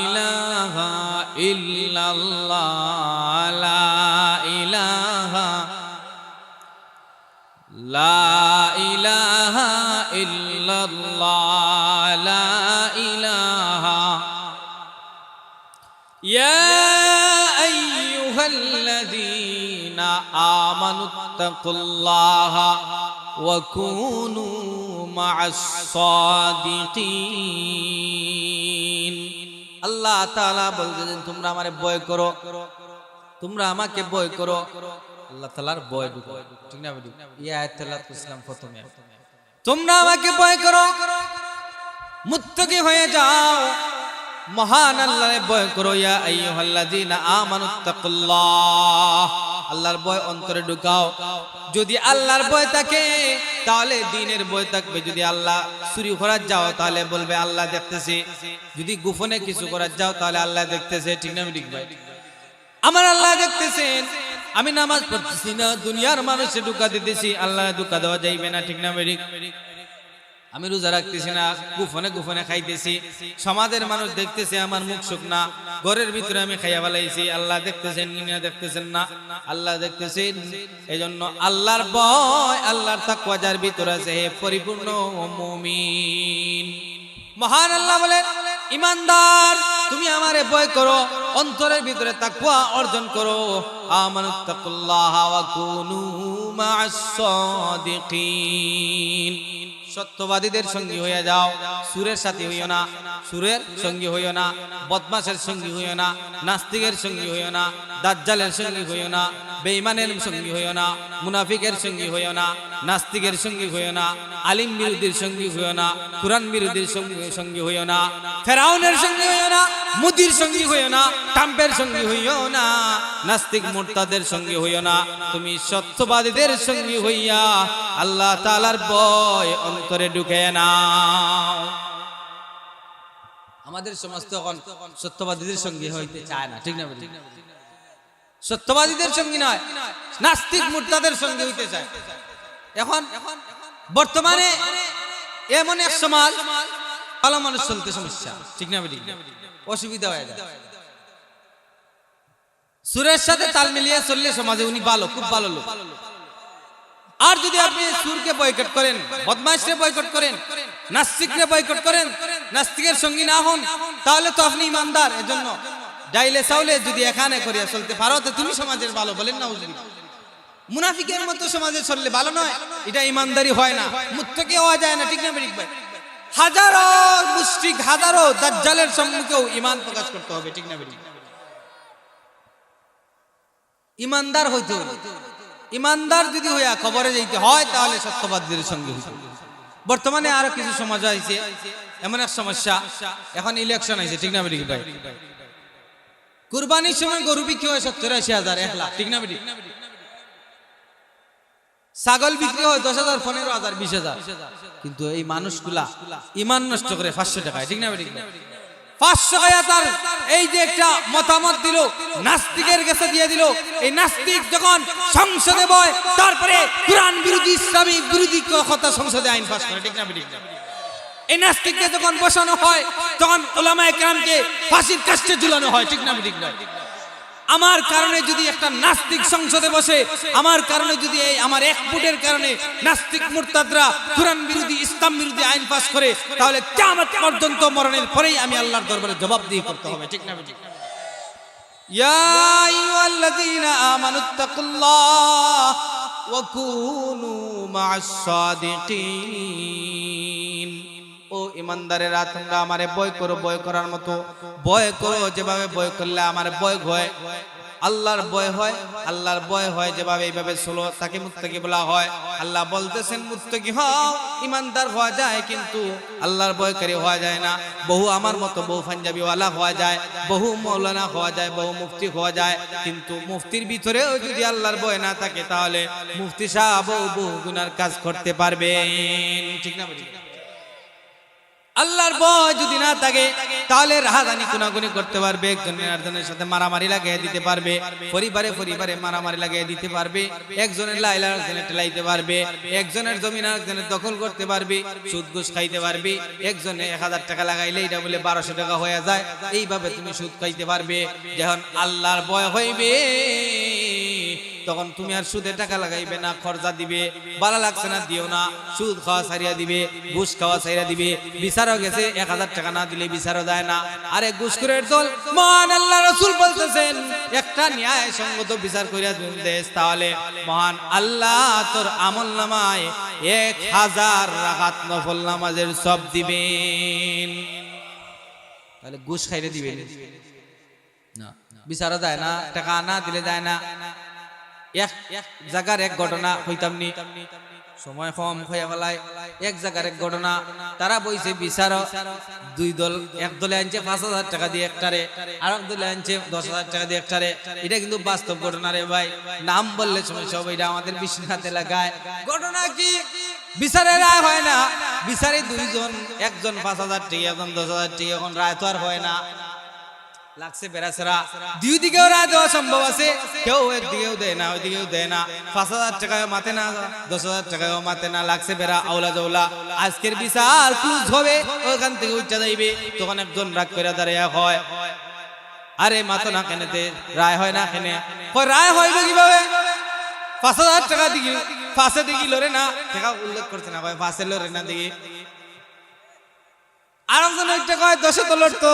ইলাহা ইল্লাল্লাহ, লা ইলাহা, লা ইলাহা ইল্লাল্লাহ, লা ইলাহা। ইয়া আইয়ুহাল্লাযীনা আমানুত্তাকুল্লাহা ওয়া কুনু মা'আস সাদিকিন। আল্লাহ তাআলা বলতেছেন তোমরা আমারে ভয় করো, তোমরা আমাকে ভয় করো। আল্লাহ তাআলার ভয় ঢুকো, ঠিক না? এই আয়াত তেলাওয়াত করছিলাম প্রথমে, তোমরা আমাকে ভয় করো, মুত্তাকি হয়ে যাও, মহান আল্লাহরে ভয় করো। ইয়া আইয়ুহাল্লাযীনা আমানুত্তাকুল্লাহ, আল্লাহর ভয় অন্তরে ঢুকাও। যদি আল্লাহর ভয় থাকে তাহলে দ্বীনের ভয় থাকবে। যদি আল্লাহ চুরি করার যাও তাহলে বলবে আল্লাহ দেখতেছে, যদি গোপনে কিছু করার যাও তাহলে আল্লাহ দেখতেছে, ঠিক না ঠিক ভাই? আমার আল্লাহ দেখতেছেন, আমি নামাজ পড়তেছি না, দুনিয়ার মানুষে ঢুকা দিতেছি, আল্লাহ ঢুকা দেওয়া যাইবে না, ঠিক না ঠিক? আমি রোজা রাখতেছি না, গোপনে গোপনে খাইতেছি, সমাজের মানুষ দেখতেছে আমার মুখ শুকনা, ঘরের ভিতরে আমি খাইয়া ফেলাইছি, আল্লাহ দেখতেছেন না? দেখতেছেন না? আল্লাহ দেখতেছেন। এজন্য আল্লাহর ভয়, আল্লাহর তাকওয়া যার ভিতরে আছে, হে পরিপূর্ণ মুমিন। মহান আল্লাহ বলেন, ইমানদার তুমি আমারে ভয় করো, অন্তরের ভিতরে তাকওয়া অর্জন করো। আমানুত্তাকুল্লাহ ওয়া কুনু মা'আস সাদিকিন, সত্যবাদীদের সঙ্গী হয়ে যাও। সুরের সাথী হইও না, সুরের সঙ্গী হইও না, বদমাশের সঙ্গী হইও না, নাস্তিকের সঙ্গী হইও না, দাজ্জালের সঙ্গী হইও না, বেঈমানের সঙ্গী হইও না, মুনাফিকের সঙ্গী হইও না, নাস্তিকের সঙ্গী হইও না, আলিম বিরোধীর সঙ্গী হইও না, কুরআন বিরোধীর সঙ্গী হইও না, ফেরাউনের সঙ্গী হইও না, মুদির সঙ্গী হইও না, ট্রাম্পের সঙ্গী হইও না, নাস্তিক মুরতাদের সঙ্গী হইও না। তুমি সত্যবাদীদের সঙ্গী হইয়া আল্লাহ তাআলার ভয় অন্তরে ঢুকে নাও। আমাদের সমাজ তো এখন সত্যবাদীদের সঙ্গী হইতে চায় না, ঠিক না? সত্যবাদীদের সঙ্গী নয়, নাস্তিক মুরতাদের সঙ্গী হইতে চায়। এখন বর্তমানে এমন এক সমাজ, ভালো মানুষ চলতে সমস্যা, ঠিক না? অসুবিধা হয়ে যায়। সুরের সাথে তাল মিলিয়ে চললে সমাজে উনি ভালো, খুব ভালো লোক। আর যদি আপনি সুরকে বয়কট করেন, বদমাইশকে বয়কট করেন, নাস্তিককে বয়কট করেন, নাস্তিকের সঙ্গী না হন, তাহলে তো আপনি ইমানদার। এজন্য ডাইলে চাউলে যদি এখানে করিয়া চলতে পারো তো তুমি সমাজের ভালো, বলেন না? মুনাফিকের মতো সমাজে চললে ভালো নয়, এটা ইমানদারি হয় না, মুত্তাকি হওয়া যায় না, ঠিক না ভাই? হাজারো মুশরিক, হাজারো দাজ্জালের সম্মুখেও ঈমান প্রকাশ করতে হবে, ঠিক না ভাই? ইমানদার হইতে হবে। ইমানদার যদি হইয়া খবরে যাইতে হয় তাহলে সত্যবাদীদের সঙ্গে হইতে হবে। বর্তমানে আরো কিছু সমাজ হইছে, এমন এক সমস্যা, এখন ইলেকশন হইছে, ঠিক না ভাই? কুরবানির সময় গরু বিক্রি হয় 70,000 1 লাখ, ঠিক না ভাই? ছাগল বিক্রি হয় 10,000 15,000 20,000, কিন্তু এই মানুষগুলা ঈমান নষ্ট করে 500 টাকায়, ঠিক না ভাই? 500 টাকা তার এই যে একটা মতামত দিল, নাস্তিকের কাছে দিয়ে দিল। এই নাস্তিক যখন সংসদে বয়, তারপরে কুরআন বিরোধী, ইসলামী বিরোধী কথা সংসদে আইন পাস করে, ঠিক না ভাই? এই নাস্তিককে যখন বসানো হয় তখন উলামায়ে কেরামকে ফাঁসির কাস্টে ঝুলানো হয়, ঠিক না ভাই? আমার কারণে যদি একটা নাস্তিক সংসদে বসে, আমার কারণে যদি এই আমার এক ফুটের কারণে নাস্তিক মুরতাদরা কুরআন বিরোধী, ইসলাম বিরোধী আইন পাস করে, তাহলে কিয়ামত পর্যন্ত মরণের পরেই আমি আল্লাহর দরবারে জবাবদিহি করতে হবে, ঠিক না? ইয়া আইয়ুহাল্লাযীনা আমানুত্তাকুল্লাহ ওয়া কুনু মা'আস সাদিকিন। ও ইমানদারেরা তোমরা আমারে ভয় করো, ভয় করার মতো ভয় করো, যেভাবে ভয় করলে আমার ভয় হয়, আল্লাহর ভয় হয়। আল্লাহর ভয় হয় যেভাবে এইভাবে চলো, তাকে মুত্তাকি বলা হয়। আল্লাহ বলতেছেন মুত্তাকি হও, ইমানদার হওয়া যায় কিন্তু আল্লাহর ভয়কারী হওয়া যায় না। বহু আমার মতো বহু পাঞ্জাবিওয়ালা হওয়া যায়, বহু মৌলানা হওয়া যায়, বহু মুফতি হওয়া যায়, কিন্তু মুফতির ভিতরেও যদি আল্লাহর ভয় না থাকে তাহলে মুফতি সাহেব বহু গুনার কাজ করতে পারবেন, ঠিক না? আল্লাহর ভয় যদি না থাকে তাহলে রাহাজানি গুনাহগুনি করতে পারবে, একজনের আরেকজনের সাথে মারামারি লাগিয়ে দিতে পারবে, পরিবারে মারামারি লাগিয়ে দিতে পারবে, একজনের লাইলা আরেকজনের টেলাইতে পারবে, একজনের জমি আরেকজনের দখল করতে পারবে, সুদ ঘুষ খাইতে পারবে, একজনে 1000 টাকা লাগাইলে এটা বলে 1200 টাকা হয়ে যায়, এইভাবে তুমি সুদ খাইতে পারবে। যখন আল্লাহর ভয় হইবে তখন তুমি আর সুদে টাকা লাগাইবে না, খরচা দিবে, ভালো লাগছে না দিও না, সুদ খাওয়া ছাড়িয়া দিবে, ঘুষ খাওয়া ছাড়িয়া দিবে। বিচারও গেছে 1000 টাকা না দিলে বিচারও যায় না। আরে ঘুষখোরের দল, মহান আল্লাহ রাসূল বলতেছেন একটা ন্যায় সঙ্গত বিচার করিয়া দেশ, তাহলে মহান আল্লাহ তোর আমলনামায় 1000 রাকাত নফল নামাজের সব দিবেন। তাহলে ঘুষ খাইলে দিবেন না, বিচারও যায় না, টাকা না দিলে যায় না। এক জায়গার এক ঘটনা হইতাম নি, সময় কম হয়ে গেলায়, এক জায়গার এক ঘটনা। তারা বইছে বিচার দুই দল, এক দলে আনছে 5000 টাকা দিয়ে একটারে, আর এক দলে আনছে 10000 টাকা দিয়ে একটারে। এটা কিন্তু বাস্তব ঘটনা রে ভাই, নাম বললে সমস্যা হবে, এটা আমাদের বিশ্বনাথ এলাকায় ঘটনা। কি বিচারে রায় হয় না, বিচারে দুইজন, একজন 5000 টাকা, একজন 10000 টাকা, এখন রায় তো আর হয় না, লাগছে বেড়াছেরা। দুই দিকেও রায় দেওয়া সম্ভব আছে, কেউ একদিকেও দেয় না, ওইদিকেও দেয় না। 5000 টাকায় মাতে না, 10000 টাকায়ও মাতে না, লাগছে বেড়া আউলা জৌলা। আজকের বিচার ক্লোজ হবে, ওখান থেকে উঠা যাইবে, তখন একজন রাগ করে দাঁড়িয়ে হয়, আরে মাতো না কেনেতে, রায় হয় না কেনে? রায় হইবে কিভাবে? 5000 টাকা দিকে ফাঁসে দিকে লড়ে না, টাকা উল্লেখ করছে না ভাই, ফাঁসে লড়ে না দিকে। আর একজন একটা কয় 10 তো লড়তো,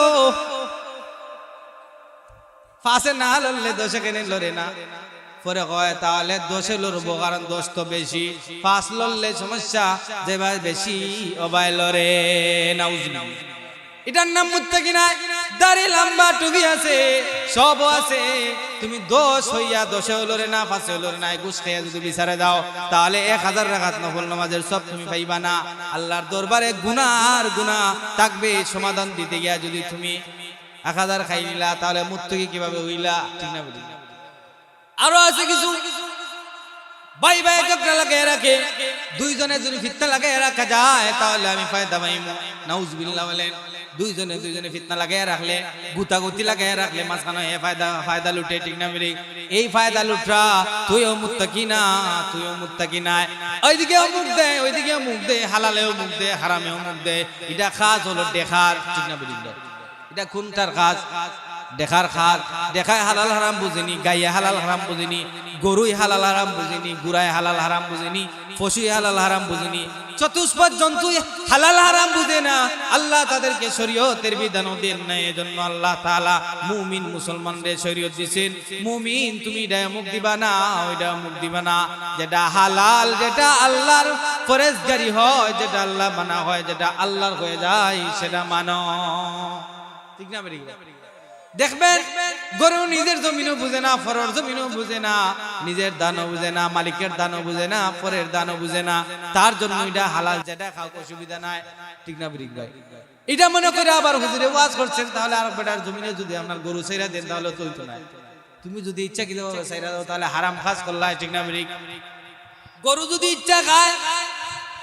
ফাঁসে না লড়লে 10 কেনে লড়ে না? পরে কয় তাহলে 10 লড়বো, কারণ 10 তো বেশি, 5 লড়লে সমস্যা, যে ভাই বেশি ওবাই লড়ে। নাউজুবিল্লাহ। এটার নাম মুত্তাকি নাই, দাড়ি লম্বা টুপি আছে, সব আছে, তুমি 10 হইয়া 10 লড়ে না, 5 লড়ে না, ঘুষ খেয়ে যদি বিচারে দাও তাহলে 1000 রাকাত নফল নামাজের সব তুমি পাইবা না। আল্লাহর দরবারে গুনার গুনাহ থাকবে, সমাধান দিতে গিয়া যদি তুমি 1000 খাই নিলা তাহলে মুত্তাকি কিভাবে হইলা, ঠিক না? বুঝি আরো আছে কিছু ভাই ভাই ঝগড়া লাগাই রাখে, দুইজনে যদি ফিতনা লাগাই রাখা যায় তাহলে আমি ফায়দা পাইমু। নাউজুবিল্লাহ বলেন। দুইজনে ফিতনা লাগাই রাখলে, গুতাগুতি লাগাই রাখলে মাঝখানে ফায়দা লুটে, ঠিক না? মেরে এই ফায়দা লুটরা তুইও মুত্তাকি না, তুইও মুত্তাকি নাই। ওইদিকেও মুখ দে, ওইদিকেও মুখ দে, হালালেও মুখ দে, হারামেও মুখ দে। এটা কাজ হলো দেখার, ঠিক না? বুঝলি এটা কোনটার কাজ? দেখার কাজ। দেখায় হালাল হারাম বুঝেনি, গাইয়া হালাল হারাম বুঝেনি, গরুই হালাল হারাম বুঝেনি, গুড়ায় হালাল হারাম বুঝেনি, পশুই হালাল হারাম বুঝেনি, চতুষ্পদ জন্তু হালাল হারাম বুঝে না। আল্লাহ তাদেরকে শরীয়তের বিধানও দেন না, এজন্য আল্লাহ তাআলা মুমিন মুসলমানদের শরীয়ত দিয়েছেন, মুমিন তুমি এটা মুখ দিবা না, ওইটা মুখ দিবা না, যেটা হালাল, যেটা আল্লাহর ফরজগারি হয়, যেটা আল্লাহ মানা হয়, যেটা আল্লাহর হয়ে যায় সেটা মানো, ঠিক না? দেখবেন গরু নিজের জমিনও বুঝে না, পরের জমিনও বুঝে না, নিজের দানও বুঝে না, মালিকের দানও বুঝে না, পরের দানও বুঝে না, তার জন্য এটা হালাল, যেটা খাও অসুবিধা নাই, ঠিক না? এটা মনে করে আবার হুজুরে ওয়াজ করছেন, তাহলে আর বেটার জমিনে যদি আপনার গরু ছাইরা দেন তাহলে তো হইতো না। তুমি যদি ইচ্ছা কি ভাবে ছাইরা দাও তাহলে হারাম কাজ করলা, ঠিক না? গরু যদি ইচ্ছা খায়,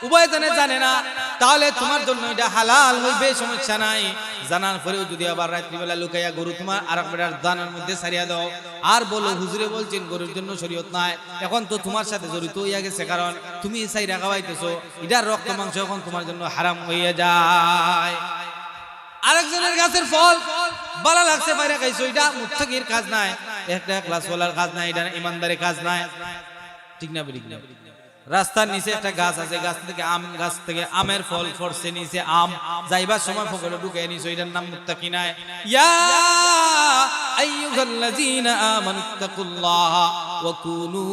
উভয় জনে জানে না, তাহলে তোমার জন্য এটা হালাল হইবে, সমস্যা নাই। জানার পরেও যদি আবার রাত্রিবেলা লুকাইয়া গরু তোমার আরেক বেটার দানার মধ্যে ছাড়িয়া দাও, আর বলো হুজুরে বলছেন গরুর জন্য শরীয়ত নাই, এখন তো তোমার সাথে জড়িত হইয়া গেছে, কারণ তুমি ছাইরা খাওয়াইতেছো, এটার রক্ত মাংস এখন তোমার জন্য হারাম হইয়া যায়। আরেকজনের গাছের ফল ভালো লাগছে, বাইরে খাইছো, এটা মুত্তাকির কাজ নাই, একটা ক্লাস ওয়ালার কাজ নাই, এটা ইমানদারের কাজ নাই, ঠিক না? রাস্তার নিচে একটা গাছ আছে, গাছ থেকে আমের ফল পড়ছে, নিচে আম, যাইবার সময় পকেটে ঢুকে নিছো, এটার নাম মুত্তাকি নাই। ইয়া আইয়ুহাল্লাযীনা আমানুত্তাকুল্লাহা ওয়া কুনু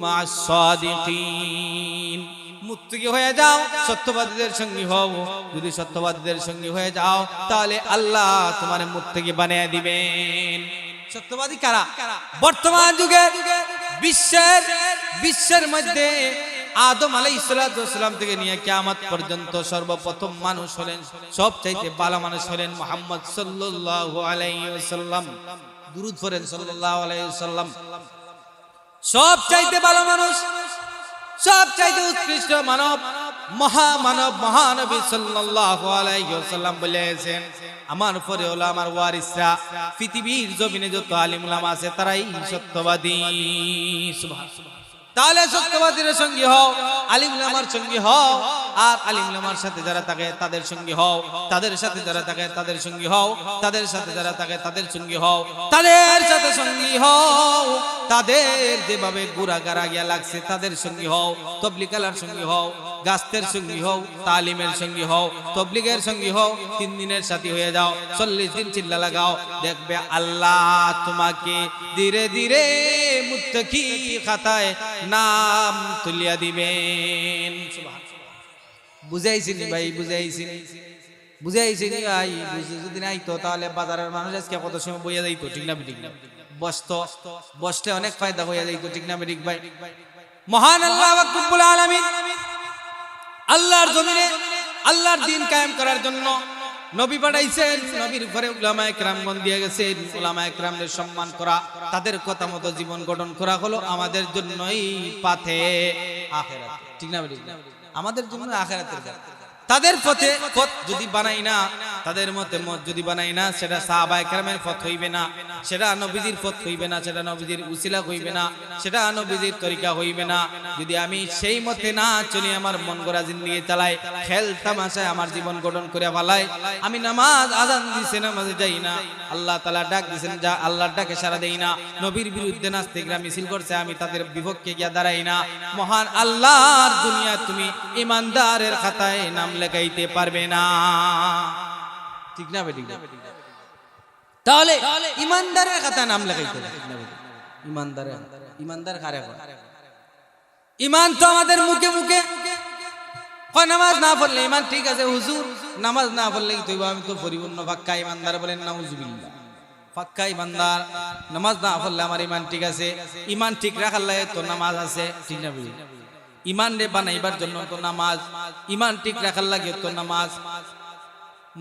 মা'আস সাদিকিন। মুত্তাকি হয়ে যাও, সত্যবাদীদের সঙ্গী হও। যদি সত্যবাদীদের সঙ্গী হয়ে যাও তাহলে আল্লাহ তোমার মুত্তাকি বানিয়ে দিবেন। সত্যবাদী কারা? বর্তমান যুগে বিশ্বের মধ্যে আদম আলাইহিস সালাম থেকে নিয়ে কিয়ামত পর্যন্ত সর্বপ্রথম মানুষ হলেন, সবচাইতে ভালো মানুষ হলেন মুহাম্মদ সাল্লাল্লাহু আলাইহি ওয়াসাল্লাম। দুরূদ পড়েন সাল্লাল্লাহু আলাইহি ওয়াসাল্লাম। সবচাইতে ভালো মানুষ, সবচাইতে উৎকৃষ্ট মানব, মহামানব, মহানবী সাল্লাল্লাহু আলাইহি ওয়াসাল্লাম বলেছেন, আমার পরে হলো আমার ওয়ারিসরা, পৃথিবীর জমিনে যত আলিম উলামা আছে তারাই সত্যবাদী। সুবহানাল্লাহ। তাহলে সত্যবাদীর সঙ্গী হও, আলিম উলামার সঙ্গী হও, আর আলিম উলামার সাথে যারা থাকে তাদের সঙ্গী হও, তাদের সাথে যারা থাকে তাদের সঙ্গী হও, তাদের সাথে যারা থাকে তাদের সঙ্গী হও, তাদের সাথে সঙ্গী হও, তাদের যেভাবে গুড়াগাড়া গিয়া লাগছে তাদের সঙ্গী হও, তবলিগালার সঙ্গী হও, গাস্তের সঙ্গী হও, তালিমের সঙ্গী হও, তবলিগের সঙ্গী হও, 3 দিনের সাথী হয়ে যাও, 40 দিন চিল্লা লাগাও, দেখবে আল্লাহ তোমাকে ধীরে ধীরে মুত্তাকি খাতায় নাম তুলিয়া দিবেন। বুঝাইছিনি ভাই, বুঝাইছিনি ভাই। যদি নাই তো তাহলে বাজারের মানুষ আজকে কত সময় বইয়া যাইতো, ঠিক না ঠিক না? বসতে অনেক ফায়দা হইয়া যাইতো, ঠিক না ঠিক ভাই? মহান আল্লাহ রব্বুল আলামিন আল্লাহর জমিনে আল্লাহর দ্বীন কায়েম করার জন্য নবী পাঠাইছেন। নবীর ঘরে উলামায়ে কেরামগণ দিয়ে গেছেন। উলামায়ে কেরামদের সম্মান করা, তাদের কথা মতো জীবন গঠন করা হলো আমাদের জন্যই পাথে আখিরাত, ঠিক না ঠিক না? আমাদের জন্য আখিরাতের পথ। তাদের পথে পথ যদি বানাই না, তাদের মতে মত যদি বানাই না, সেটা সাহাবায়ে কেরামের পথ হইবে না, সেটা নবীজির পথ হইবে না, সেটা নবীজির উসিলা হইবে না, সেটা নবীজির তরিকা হইবে না। যদি আমি সেই মতে না চলি, আমার মন গড়া জিন্দেগি চালাই, খেল তামাশায় আমার জীবন গঠন করে ফেলাই, আমি নামাজ আযান দিছে নামাজে যাই না, আল্লাহ তাআলা ডাক দিবেন যা, আল্লাহর ডাকে সাড়া দেই না, নবীর বিরুদ্ধে নাস্তিকরা মিছিল করছে, আমি তাদের বিপক্ষে গিয়া দাঁড়াই না, মহান আল্লাহর দুনিয়া তুমি ঈমানদারের খাতায় নাম লেখাইতে পারবে না, ঠিক না ঠিক না? তাহলে ঈমানদারের খাতায় নাম লেখাইতে হবে। ঈমানদার কারে কয়? ঈমান তো আমাদের মুখে মুখে কয়, নামাজ না পড়লে ঈমান ঠিক আছে হুজুর, নামাজ না পড়লে কি আমি তো পরিপূর্ণ পাক্কা ঈমানদার বলেন নাউজুবিল্লাহ। পাক্কা ঈমানদার, নামাজ না পড়লে আমার ঈমান ঠিক আছে। ঈমান ঠিক রাখার লাগে তো নামাজ আছে, ঠিক না? ঈমান রে বানাইবার জন্য তো নামাজ, ঈমান ঠিক রাখার লাগে তো নামাজ।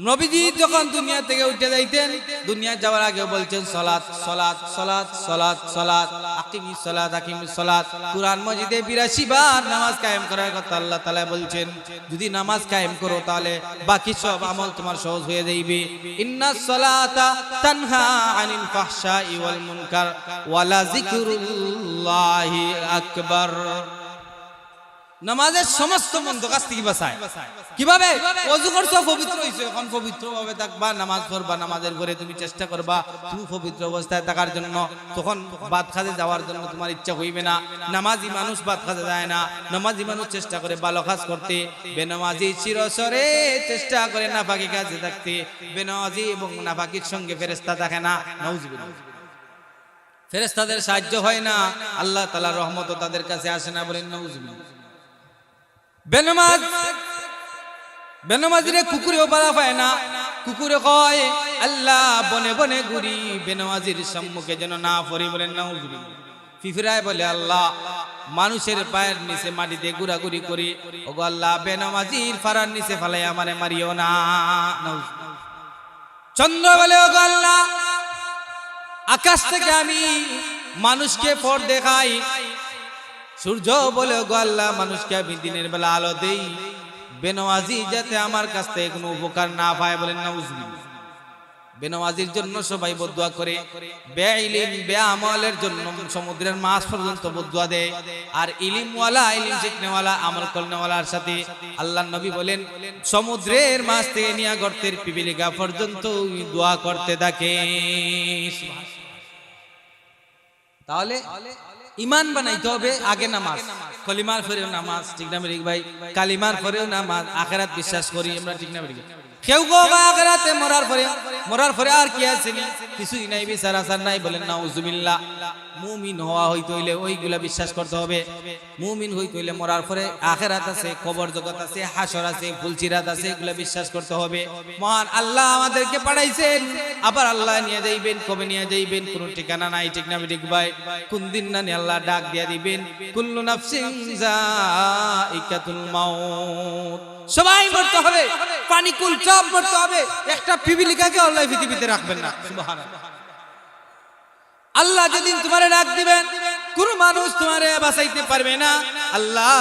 নবীজি যখন দুনিয়া থেকে উঠে যাইতেন, দুনিয়া যাওয়ার আগে বলছেন সালাত সালাত সালাত সালাত সালাত, আকিমিস সালাত আকিমিস সালাত। কুরআন মাজিদে 82 বার নামাজ কায়েম করার কথা আল্লাহ তাআলা বলছেন। যদি নামাজ কায়েম করো তাহলে বাকি সব আমল তোমার সহজ হয়ে যাইবে। ইন্নাস সালাতা তানহা আনিল ফাহশাই ওয়াল মুনকার ওয়ালা যিকরুল্লাহি আকবার। নামাজের সমস্ত মন্দ কাজ থেকে বাঁচায়। কিভাবে? ওযু করছো, পবিত্র হইছো, এখন পবিত্র ভাবে থাকবা, নামাজ পড়বা, নামাজের পরে তুমি চেষ্টা করবা তুমি পবিত্র অবস্থায় থাকার জন্য। তখন ভাত খাতে যাওয়ার জন্য তোমার ইচ্ছা হইবে না। নামাজি মানুষ ভাত খাতে যায় না, নামাজি মানুষ চেষ্টা করে ভালো কাজ করতে, বেনামাজি চিরসরে চেষ্টা করে নাপাকি কাজে থাকতে। বেনামাজি এবং নাপাকির সঙ্গে ফেরেশতা থাকে না, নাউজুবিল্লাহ। ফেরেশতাদের সাহায্য হয় না, আল্লাহ তাআলার রহমত তাদের কাছে আসে না, বলেন নাউজুবিল্লাহ। বেনামাজিরে কুকুরেও বাধা পায় না। কুকুরে কয় আল্লাহ বনে বনে ঘুরি, বেনামাজির সম্মুখে যেন না পড়ি, বলেন নাউজুবিল্লাহ। ফিফিরায় বলে আল্লাহ মানুষের পায়ের নিচে মাটিতে ঘোরাঘুরি করি, ওগো আল্লাহ বেনামাজির ফারার নিচে ফালাই আমারে মারিও না। চন্দ্র বলে ওগো আল্লাহ আকাশ থেকে আমি মানুষকে পথ দেখাই। সূর্য বলে গো আল্লাহ মানুষকে আমি দিনের বেলা আলো দেই, বেনামাজি যাতে আমার কাছ থেকে কোনো উপকার না পায়, বলেন নাউজুবিল্লাহ। বেনামাজির জন্য সবাই বদদুয়া করে, বেইলিম বেআমলের জন্য সমুদ্রের মাছ পর্যন্ত বদদুয়া দেয়। আর ইলিমওয়ালা, ইলিম শিখনেওয়ালা, আমল করনেওয়ালার সাথে আল্লাহর নবী বলেন সমুদ্রের মাছ থেকে নিয়ে গর্তের পিপিলিকা পর্যন্ত দোয়া করতে থাকে। তাহলে ঈমান বানাইতে হবে আগে নামাজ, কলিমার পরেও নামাজ, ঠিক না ভাই? কালিমার পরেও নামাজ, আখিরাত বিশ্বাস করি আমরা, ঠিক না ভাই? কেউ গো আখিরাতে মরার পরে আর কি আছে কিছুই নাই, বিচার আচার নাই, বলেন নাউজুবিল্লাহ। মুমিন হওয়া হইতে হইলে ওইগুলা বিশ্বাস করতে হবে। মুমিন হইতে হইলে মরার পরে আখিরাত আছে, কবর জগৎ আছে, হাসর আছে, ফুলসিরাত আছে, এগুলা বিশ্বাস করতে হবে। মহান আল্লাহ আমাদেরকে পাঠাইছেন, আবার আল্লাহ নিয়ে যাইবেন, কবে নিয়ে যাইবেন কোনো ঠিকানা নাই, ঠিক না ঠিক ভাই? কোন দিন না আল্লাহ ডাক দিয়া দিবেন, কুল্লু নাফসিন যায়িকাতুল মাউত, সবাই মরতে হবে, পানিকুল সব মরতে হবে, একটা পিপিলিকাকে আল্লাহ পৃথিবীতে রাখবেন না। সুবহানাল্লাহ। আল্লাহ যেদিন তোমারে ডাক দিবেন কোন মানুষ তোমারে বাঁচাইতে পারবে না। আল্লাহ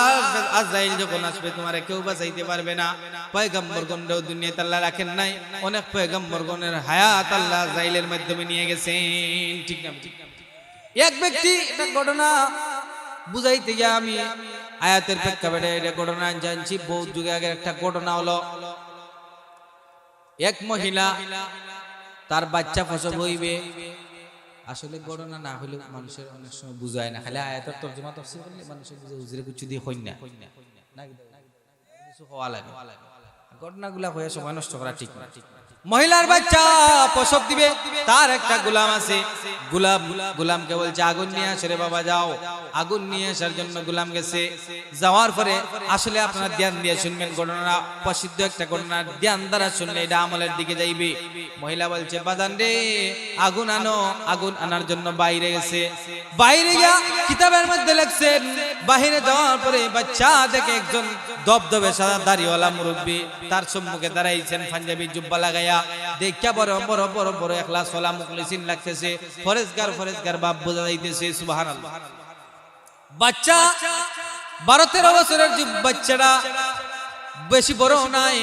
আজরাইল যখন আসবে তোমারে কেউ বাঁচাইতে পারবে না। পয়গম্বরগণও দুনিয়াতে আল্লাহ রাখেন নাই, অনেক পয়গম্বরগণের হায়াত আল্লাহ আজরাইলের মাধ্যমে নিয়ে গেছেন, ঠিক না? এক ব্যক্তি একটা ঘটনা বুঝাইতে গিয়ে আমি আয়াতের প্রেক্ষাপটে এটা ঘটনা জানছি। বহু যুগে আগের একটা ঘটনা হলো, এক মহিলা তার বাচ্চা প্রসব হইবে। আসলে ঘটনা না হলে মানুষের অনেক সময় বুঝায় না, খালি আয়াতের তর্জমা তাফসীর করলে মানুষের বুঝে হুজুরে কিছু দিয়ে হই না, কিছু হওয়া লাগে। ঘটনাগুলা হয়ে সময় নষ্ট করা ঠিক না। মহিলার বাচ্চা প্রসব দিবে, তার একটা গোলাম আছে, গোলামকে বলছে আগুন নিয়ে আসে রে বাবা, যাও। আগুন নিয়ে আসার জন্য গোলাম গেছে। যাওয়ার পরে আসলে আপনারা ধ্যান দিয়ে শুনবেন, ঘটনা প্রসিদ্ধ একটা ঘটনা, ধ্যান দ্বারা শুনলে এটা আমলের দিকে যাইবে। মহিলা বলছে বাদান রে আগুন আনো। আগুন আনার জন্য বাইরে গেছে। বাইরে গিয়া কিতাবের মধ্যে লিখছেন, বাইরে যাওয়ার পরে বাচ্চা দেখে একজন দবদবে সাদা দাড়িওয়ালা মুরব্বী তার সম্মুখে দাঁড়াইছেন, পাঞ্জাবি জুব্বা লাগাইয়া। দেখিয়া বড় বড় বড় বড় ইখলাস ওয়ালা মুখলিসিন লাগতেছে, ফরেজগার বাপ বোঝা যাইতেছে। সুবহানাল্লাহ। বাচ্চা 12-13 বছরের যে বাচ্চাটা, বেশি বড় নাই।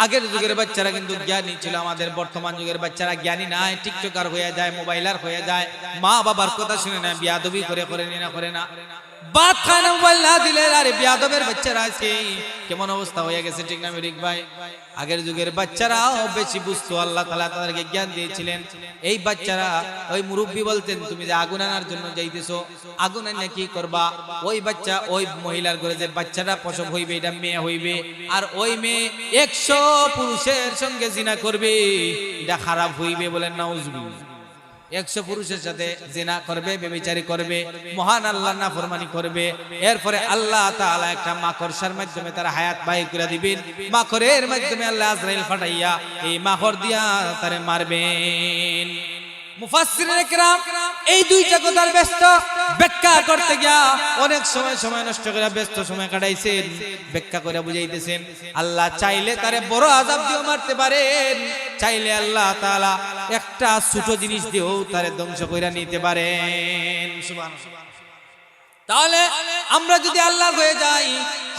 আগের যুগের বাচ্চারা কিন্তু জ্ঞানী ছিল, আমাদের বর্তমান যুগের বাচ্চারা জ্ঞানী নাই, টিকটকার হয়ে যায়, মোবাইলার হয়ে যায়, মা বাবার কথা শুনে না, বিয়াদবি করে না। বাদ খানা মোবাইল না দিলে আরে বিয়াদবের বাচ্চারা আছে, কেমন অবস্থা হয়ে গেছে, ঠিক না মিরিক ভাই? আগের যুগের বাচ্চারাও বেশি বুঝতো, আল্লাহ তাআলা তাদেরকে জ্ঞান দিয়েছিলেন। এই বাচ্চারা ওই মুরব্বী বলতেন, তুমি যে আগুন আনার জন্য যাইতেছো, আগুন আনিয়ে কি করবা? ওই বাচ্চা ওই মহিলার ঘরে যে বাচ্চাটা প্রসব হইবে এটা মেয়ে হইবে, আর ওই মেয়ে 100 পুরুষের সঙ্গে জিনা করবে, এটা খারাপ হইবে। বলেন নাউজুবিল্লাহ। 100 পুরুষের সাথে জিনা করবে, ব্যভিচারী করবে, মহান আল্লাহর নাফরমানি করবে। এরপরে আল্লাহ তাআলা একটা মাকড়সার মাধ্যমে তার হায়াত বাহির করে দিবেন। মাকড়ের মাধ্যমে আল্লাহ আজরাইল পাঠাইয়া এই মাকড় দিয়া তারে মারবেন। মুফাসসিরিনে কিরাম এই দুইটা কথার ব্যস্ত ব্যাখ্যা করতে গিয়া অনেক সময় নষ্ট করে ব্যস্ত সময় কাটাইছেন, ব্যাখ্যা করে বুঝাইতেছেন। আল্লাহ চাইলে তারে বড় আযাব দিয়েও মারতে পারেন, চাইলে আল্লাহ তাআলা একটা ছোট জিনিস দিয়েও তারে ধ্বংস করে নিতে পারেন। সুবহানাল্লাহ। তাহলে আমরা যদি আল্লাহ হয়ে যাই,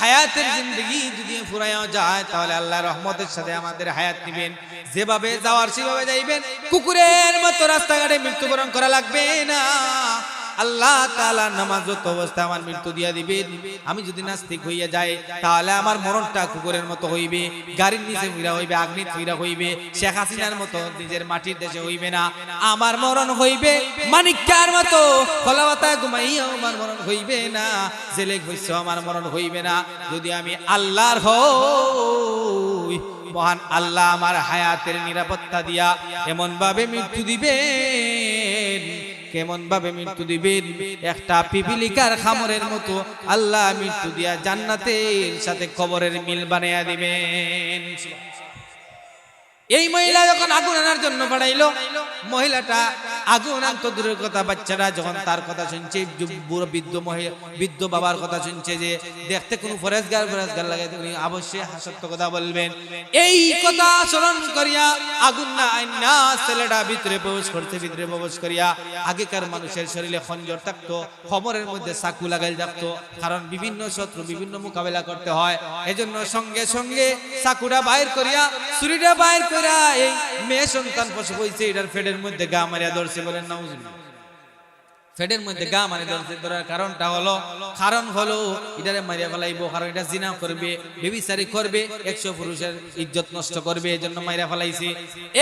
হায়াতের জিন্দগি যদি ফুরাইয়া যায়, তাহলে আল্লাহ রহমতের সাথে আমাদের হায়াত দিবেন। যেভাবে যাওয়ার সেভাবে যাইবেন, কুকুরের মতো রাস্তাঘাটে মৃত্যুবরণ করা লাগবে না। আল্লাহ তাআলা নামাজরত অবস্থায় আমার মৃত্যু দিয়া দিবেন। আমি যদি নাস্তিক হইয়া যাই, তাহলে আমার মরণটা কুকুরের মতো হইবে, গাড়ির নিচে ফিরা হইবে, আগ্নিত ফিরা হইবে। শেখ হাসিনার মতো নিজের মাটির দেশে হইবে না, আমার মরণ হইবে মানিক্যার মতো কলাপাতায় ঘুমাইয়া আমার মরণ হইবে না, জেলে হইছে আমার মরণ হইবে না। যদি আমি আল্লাহর হই, মহান আল্লাহ আমার হায়াতের নিরাপত্তা দিয়া এমন ভাবে মৃত্যু দিবেন, কেমন ভাবে মৃত্যু দিবেন, একটা পিপিলিকার খামরের মতো আল্লাহ মৃত্যু দিয়া জান্নাতের সাথে কবরের মিল বানাইয়া দিবেন। এই মহিলা যখন আগুন আনার জন্য পাঠাইলো, মহিলাটা আগুন আনতো দূরের কথা, বাচ্চারা যখন তার কথা শুনছে, বুড়ো বৃদ্ধ বাবার কথা শুনছে যে দেখতে কোন ফরেজগার লাগে, তুমি অবশ্যই সত্য কথা বলবেন। এই কথা স্মরণ করিয়া আগুন না আইনা ছেলেটা ভিতরে প্রবেশ করছে। ভিতরে প্রবেশ করিয়া আগেকার মানুষের শরীরে খঞ্জর থাকতো, খবরের মধ্যে চাকু লাগাই থাকতো, কারণ বিভিন্ন শত্রু বিভিন্ন মোকাবেলা করতে হয়। এজন্য সঙ্গে সঙ্গে চাকুটা বাইর করিয়া, ছুরিটা বাইর করিয়া এই মেয়ে সন্তান প্রসব হয়েছে, এটার পেটের মধ্যে গা মারিয়া ধরছে। বলেন নাউজুবিল্লাহ। ফেডের মধ্যে গা মানে ধরার কারণটা হলো এটারে মারিয়া ফেলাইবো, কারণ এটা জিনা করবে, বেবিচারি করবে, 100 পুরুষের ইজ্জত নষ্ট করবে, এজন্য মারিয়া ফেলাইছে।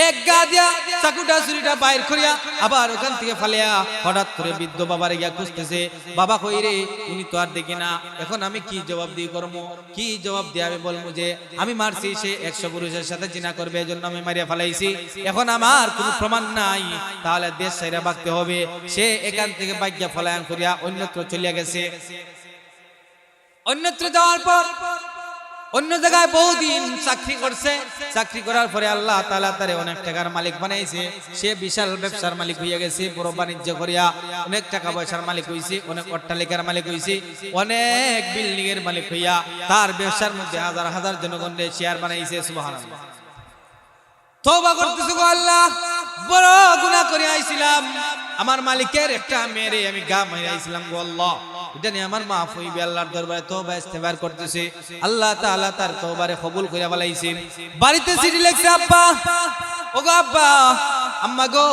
এক গা দিয়া চাকুটা ছুরিটা বাইর করিয়া আবার ওখান থেকে ফালিয়া হঠাৎ করে বৃদ্ধ বাবারে গিয়া খুঁজতেছে। বাবা কই রে? উনি তো আর দেখি না। এখন আমি কি জবাব দিয়ে করবো? কি জবাব দিয়ে আমি বলবো যে আমি মারছি, সে 100 পুরুষের সাথে জিনা করবে, এজন্য আমি মারিয়া ফেলাইছি। এখন আমার কোনো প্রমাণ নাই, তাহলে দেশ ছাইরা ভাগতে হবে। সে এখান থেকে ভাগ্য ফলায়ন করিয়া অন্যত্র চলিয়া গেছে। অন্যত্র যাওয়ার পর অন্য জায়গায় বহুদিন চাকরি করছে। চাকরি করার পরে আল্লাহ তাআলা তারে অনেক টাকার মালিক বানাইছে। সে বিশাল ব্যবসার মালিক হইয়া গেছে, বড় বাণিজ্য করিয়া অনেক টাকা পয়সার মালিক হইছে, অনেক অট্টালিকার মালিক হইছে, অনেক বিল্ডিং এর মালিক হইয়া তার ব্যবসার মধ্যে হাজার হাজার জনগণের শেয়ার বানাইছে। সুবহানাল্লাহ। তওবা করতেছি, গো আল্লাহ, বড় গুনাহ করে আইছিলাম, আমার মালিকের একটা মেরে আমি গা মাইরাইছিলাম, গো আল্লাহ, এটা নিয়ে আমার মাফ হইবে। আল্লাহর দরবারে তওবা ইস্তেগফার করতেছে। আল্লাহ তাআলা তার তওবারে কবুল কইরা ফেলাইছেন। বাড়িতে চিঠি লিখছে, আব্বা, ওগো আব্বা, আম্মা গো,